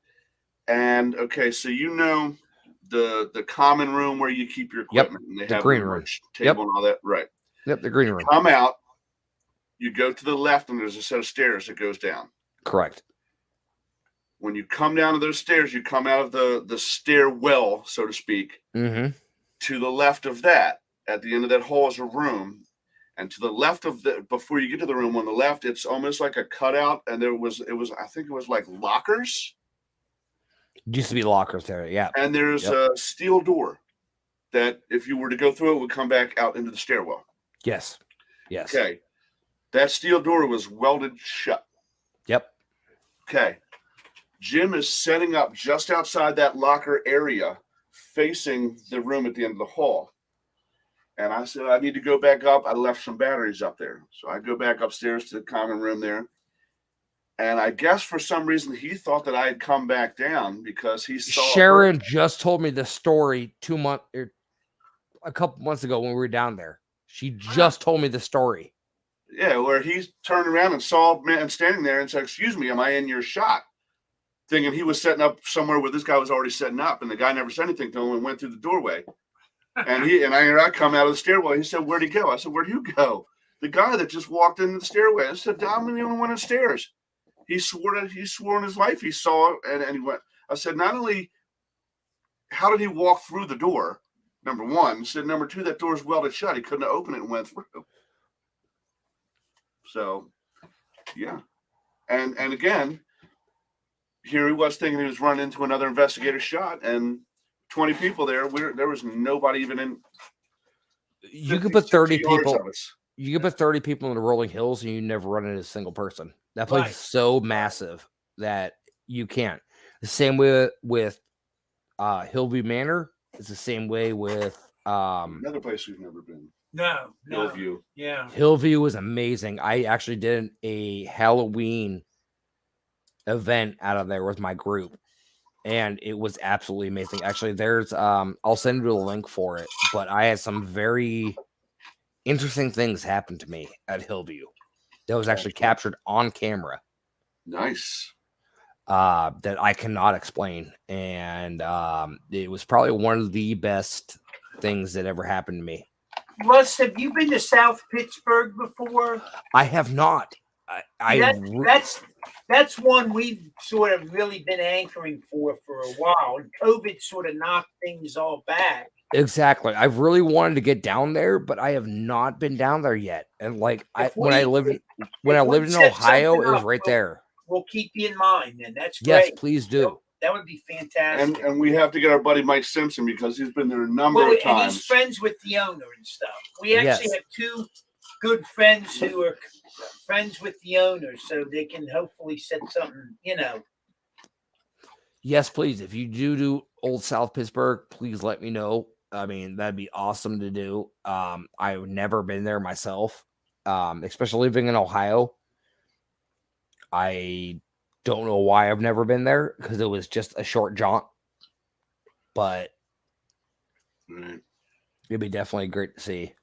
And okay, so the common room where you keep your equipment, and they have green room table and all that, right? Yep, the green room. Come out, you go to the left, and there's a set of stairs that goes down. Correct. When you come down to those stairs, you come out of the stairwell, so to speak. Mm-hmm. To the left of that, at the end of that hall, is a room. And to the left of before you get to the room on the left, it's almost like a cutout. And I think it was like lockers. It used to be lockers there. Yeah. And there's a steel door that if you were to go through, it would come back out into the stairwell. Yes. Yes. Okay. That steel door was welded shut. Yep. Okay. Jim is setting up just outside that locker area facing the room at the end of the hall. And I said, I need to go back up. I left some batteries up there. So I go back upstairs to the common room there. And I guess for some reason he thought that I had come back down because he saw Sharon just told me the story a couple months ago when we were down there. She just told me the story. Yeah, where he turned around and saw a man standing there and said, "Excuse me, am I in your shot?" Thinking he was setting up somewhere where this guy was already setting up, and the guy never said anything to him and went through the doorway. And I come out of the stairwell. He said, "Where'd he go?" I said, "Where'd you go?" the guy that just walked in the stairway. I said, Dom, the only one on the stairs. He swore on his life he saw it, and he went. I said, not only how did he walk through the door? Number one. I said, number two, that door's welded shut. He couldn't open it and went through. So, yeah. And again, here he was thinking he was running into another investigator shot, and 20 people there. There was nobody even in. You could put 30 people. You could put 30 people in the rolling hills, and you never run into a single person. That place is so massive that you can't. The same way with Hillview Manor. It's the same way with another place we've never been. No. Hillview. Yeah. Hillview was amazing. I actually did a Halloween event out of there with my group, and it was absolutely amazing. Actually, there's I'll send you a link for it, but I had some very interesting things happen to me at Hillview that was actually captured on camera. Nice. That I cannot explain, and it was probably one of the best things that ever happened to me. Russ, have you been to South Pittsburgh before? I have not. That's one we've sort of really been anchoring for a while, and COVID sort of knocked things all back. Exactly. I've really wanted to get down there, but I have not been down there yet. And like when I lived in Ohio, it was right there. We'll keep you in mind, then. That's great. Yes, please do. That would be fantastic. And we have to get our buddy Mike Simpson because he's been there a number of times. And he's friends with the owner and stuff. We actually have two good friends who are friends with the owner, so they can hopefully set something, Yes, please. If you do Old South Pittsburgh, please let me know. I mean, that'd be awesome to do. I've never been there myself, especially living in Ohio. I don't know why I've never been there because it was just a short jaunt, but it'd be definitely great to see.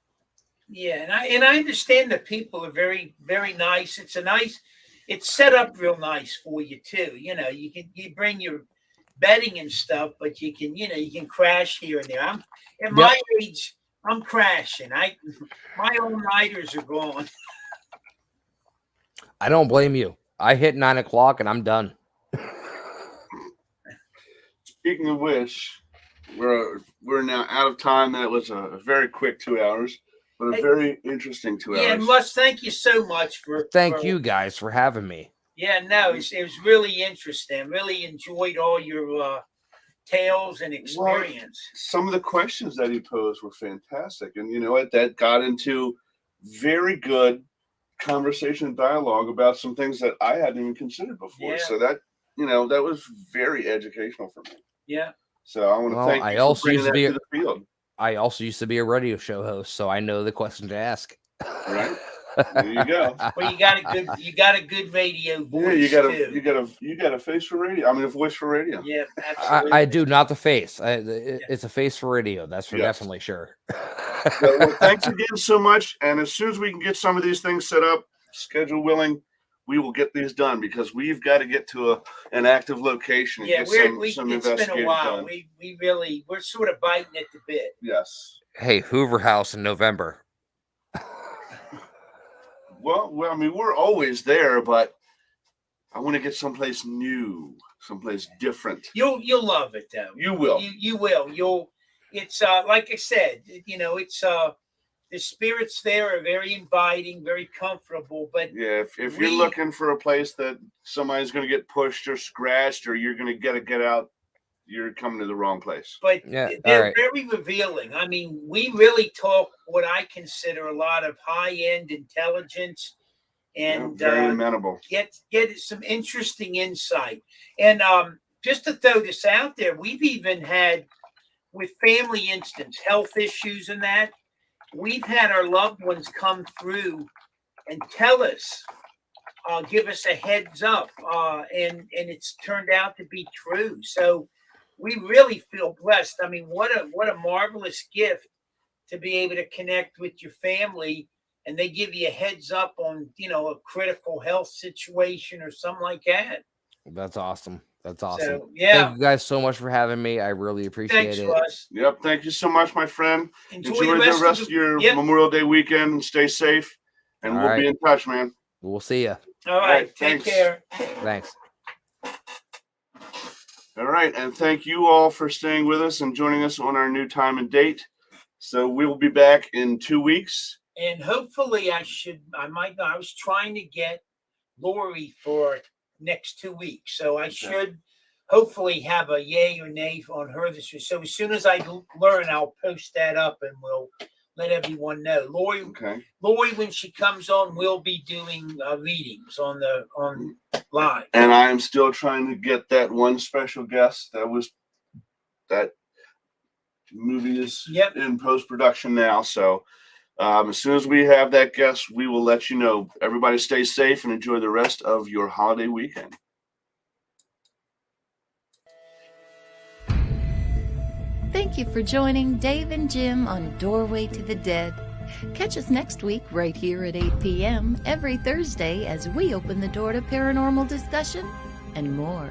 Yeah, and I understand that people are very, very nice. It's set up real nice for you too. You bring your bedding and stuff, but you can crash here and there. I'm at my age, I'm crashing. My all-nighters are gone. I don't blame you. I hit 9 o'clock and I'm done. Speaking of which, we're now out of time. That was a very quick 2 hours, but a very interesting 2 hours. Yeah, and Russ, thank you so much Thank you guys for having me. Yeah, no, it was really interesting. Really enjoyed all your tales and experience. Well, some of the questions that he posed were fantastic, and that got into very good conversation and dialogue about some things that I hadn't even considered before. So that that was very educational for me. Yeah. So I want to thank you for bringing that to the field. I also used to be a radio show host, so I know the question to ask. Right. There you go. Well, you got a good radio voice. Yeah, you got a face for radio. I mean, a voice for radio. Yeah, absolutely. I do, not the face. It's a face for radio. That's for definitely sure. Well, thanks again so much. And as soon as we can get some of these things set up, schedule willing, we will get these done because we've got to get to an active location. And it's been a while. Done. We're sort of biting at the bit. Yes. Hey, Hoover House in November. Well, I mean, we're always there, but I want to get someplace new, someplace different. You'll love it, though. You will. You will. It's like I said, it's the spirits there are very inviting, very comfortable. But yeah, if you're looking for a place that somebody's going to get pushed or scratched, or you're going to get out, you're coming to the wrong place. But they're very revealing. I mean, we really talk what I consider a lot of high-end intelligence and very amenable. Get some interesting insight. And just to throw this out there, we've even had with family instance, health issues and that, we've had our loved ones come through and tell us, give us a heads up, and it's turned out to be true. So we really feel blessed. I mean, what a marvelous gift to be able to connect with your family, and they give you a heads up on, a critical health situation or something like that. That's awesome. That's awesome. So, yeah. Thank you guys so much for having me. I really appreciate it. Russ. Yep. Thank you so much, my friend. Enjoy the rest of your Memorial Day weekend and stay safe. And All we'll right. be in touch, man. We'll see you. All right. Take thanks. care. Thanks. All right. And thank you all for staying with us and joining us on our new time and date. So we will be back in 2 weeks. And hopefully I was trying to get Lori for next 2 weeks. So I should hopefully have a yay or nay on her this week. So as soon as I learn, I'll post that up and we'll let everyone know. Lori, when she comes on, will be doing readings on live. And I am still trying to get that one special guest. That movie is in post-production now. So as soon as we have that guest, we will let you know. Everybody stay safe and enjoy the rest of your holiday weekend. Thank you for joining Dave and Jim on Doorway to the Dead. Catch us next week right here at 8 p.m. every Thursday as we open the door to paranormal discussion and more.